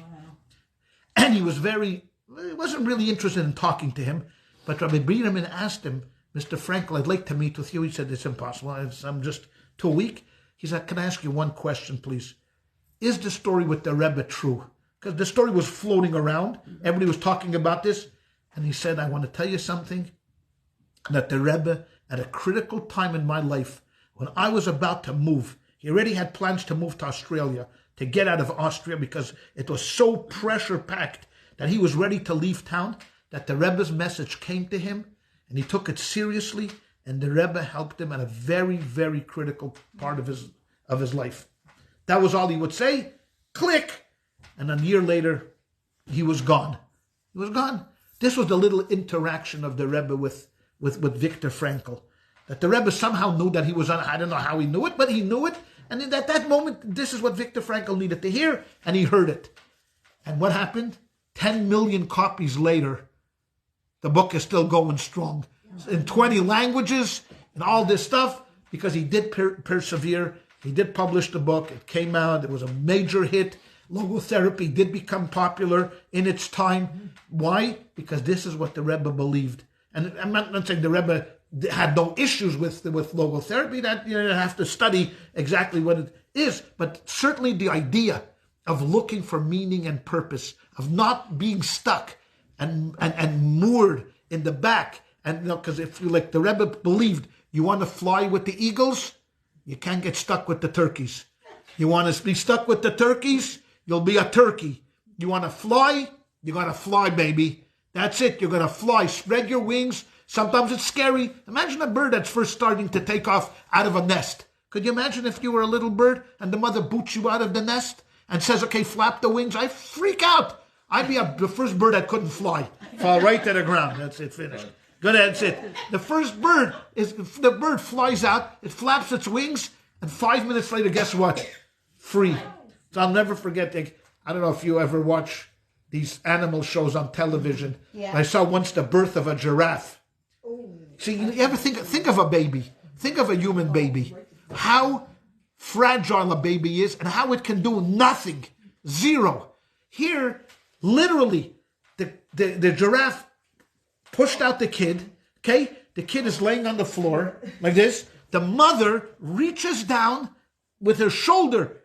And he wasn't really interested in talking to him. But Rabbi Biederman asked him, Mr. Frankl, I'd like to meet with you. He said, it's impossible. I'm just too weak. He said, can I ask you one question, please? Is the story with the Rebbe true? Because the story was floating around. Everybody was talking about this. And he said, I want to tell you something. That the Rebbe, at a critical time in my life, when I was about to move, he already had plans to move to Australia, to get out of Austria because it was so pressure-packed that he was ready to leave town, that the Rebbe's message came to him, and he took it seriously, and the Rebbe helped him at a very, very critical part of his life. That was all he would say. Click! And a year later, he was gone. He was gone. This was the little interaction of the Rebbe with Viktor Frankl. That the Rebbe somehow knew that he was on, I don't know how he knew it, but he knew it. And at that moment, this is what Viktor Frankl needed to hear, and he heard it. And what happened? 10 million copies later, the book is still going strong. In 20 languages, and all this stuff, because he did persevere. He did publish the book. It came out. It was a major hit. Logotherapy did become popular in its time. Why? Because this is what the Rebbe believed. And I'm not saying the Rebbe had no issues with logotherapy. That you have to study exactly what it is. But certainly the idea of looking for meaning and purpose, of not being stuck and moored in the back. And because if you like the Rebbe believed, you want to fly with the eagles, you can't get stuck with the turkeys. You want to be stuck with the turkeys, you'll be a turkey. You want to fly, you're going to fly, baby. That's it, you're going to fly. Spread your wings. Sometimes it's scary. Imagine a bird that's first starting to take off out of a nest. Could you imagine if you were a little bird and the mother boots you out of the nest and says, okay, flap the wings? I'd freak out. I'd be the first bird that couldn't fly. Fall right to the ground. That's it, finished. Good, that's it. The bird flies out, it flaps its wings, and 5 minutes later, guess what? Free. So I'll never forget, I don't know if you ever watch these animal shows on television. Yeah. I saw once the birth of a giraffe. Ooh. See, you ever think of a baby? Think of a human baby. How fragile a baby is and how it can do nothing. Zero. Here, literally, the giraffe pushed out the kid, okay? The kid is laying on the floor like this. The mother reaches down with her shoulder,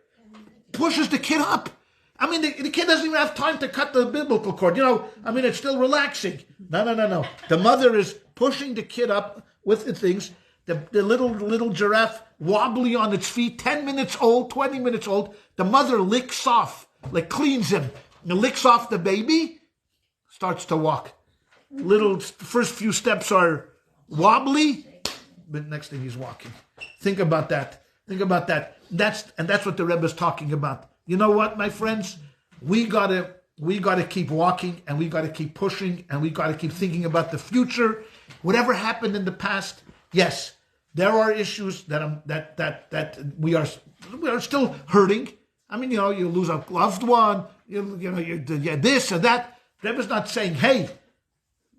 pushes the kid up. I mean, the kid doesn't even have time to cut the umbilical cord. It's still relaxing. No. The mother is pushing the kid up with the things. The little giraffe wobbly on its feet, 10 minutes old, 20 minutes old. The mother licks off, cleans him, and licks off the baby, starts to walk. First few steps are wobbly, but next thing he's walking. Think about that. That's what the Rebbe is talking about. You know what, my friends? We gotta keep walking, and we gotta keep pushing, and we gotta keep thinking about the future. Whatever happened in the past, yes, there are issues that we are still hurting. I mean, you lose a loved one, you this or that. The Rebbe's not saying, hey,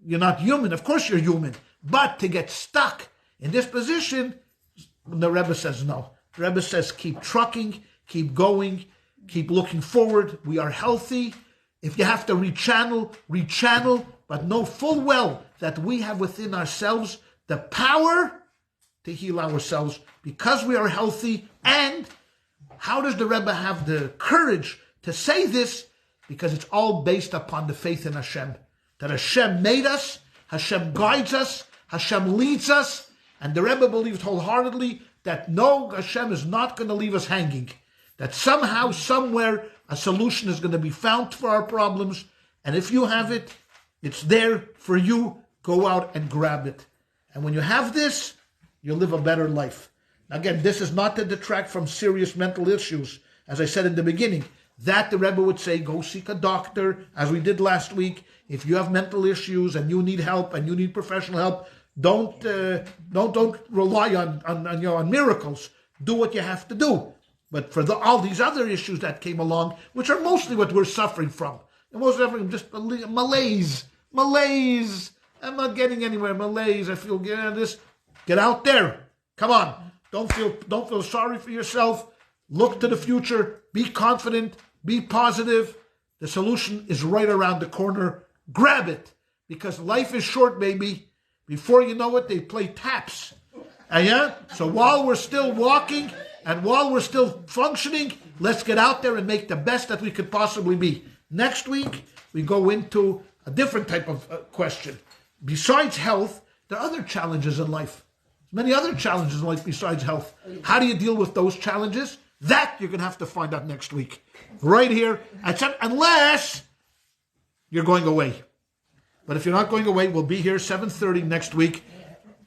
you're not human. Of course you're human. But to get stuck in this position, the Rebbe says no. The Rebbe says keep trucking, keep going, keep looking forward. We are healthy. If you have to rechannel, but know full well that we have within ourselves the power to heal ourselves because we are healthy. And how does the Rebbe have the courage to say this? Because it's all based upon the faith in Hashem. That Hashem made us, Hashem guides us, Hashem leads us, and the Rebbe believed wholeheartedly that no, Hashem is not going to leave us hanging. That somehow, somewhere, a solution is going to be found for our problems, and if you have it, it's there for you. Go out and grab it. And when you have this, you'll live a better life. Again, this is not to detract from serious mental issues. As I said in the beginning, that the Rebbe would say, go seek a doctor, as we did last week. If you have mental issues and you need help and you need professional help, don't rely on miracles. Do what you have to do. But for all these other issues that came along, which are mostly what we're suffering from, and most everything just malaise. I'm not getting anywhere. Malaise. I feel this. Get out there. Come on. Don't feel sorry for yourself. Look to the future. Be confident. Be positive. The solution is right around the corner. Grab it. Because life is short, baby. Before you know it, they play taps. So while we're still walking and while we're still functioning, let's get out there and make the best that we could possibly be. Next week, we go into a different type of question. Besides health, there are other challenges in life. Many other challenges in life besides health. How do you deal with those challenges? That you're going to have to find out next week. Right here. Unless you're going away. But if you're not going away, we'll be here 7:30 next week.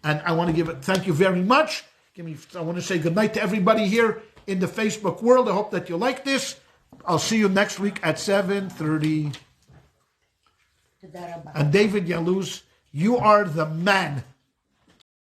And I want to thank you very much. I want to say good night to everybody here in the Facebook world. I hope that you like this. I'll see you next week at 7:30. And David Yaluz, you are the man.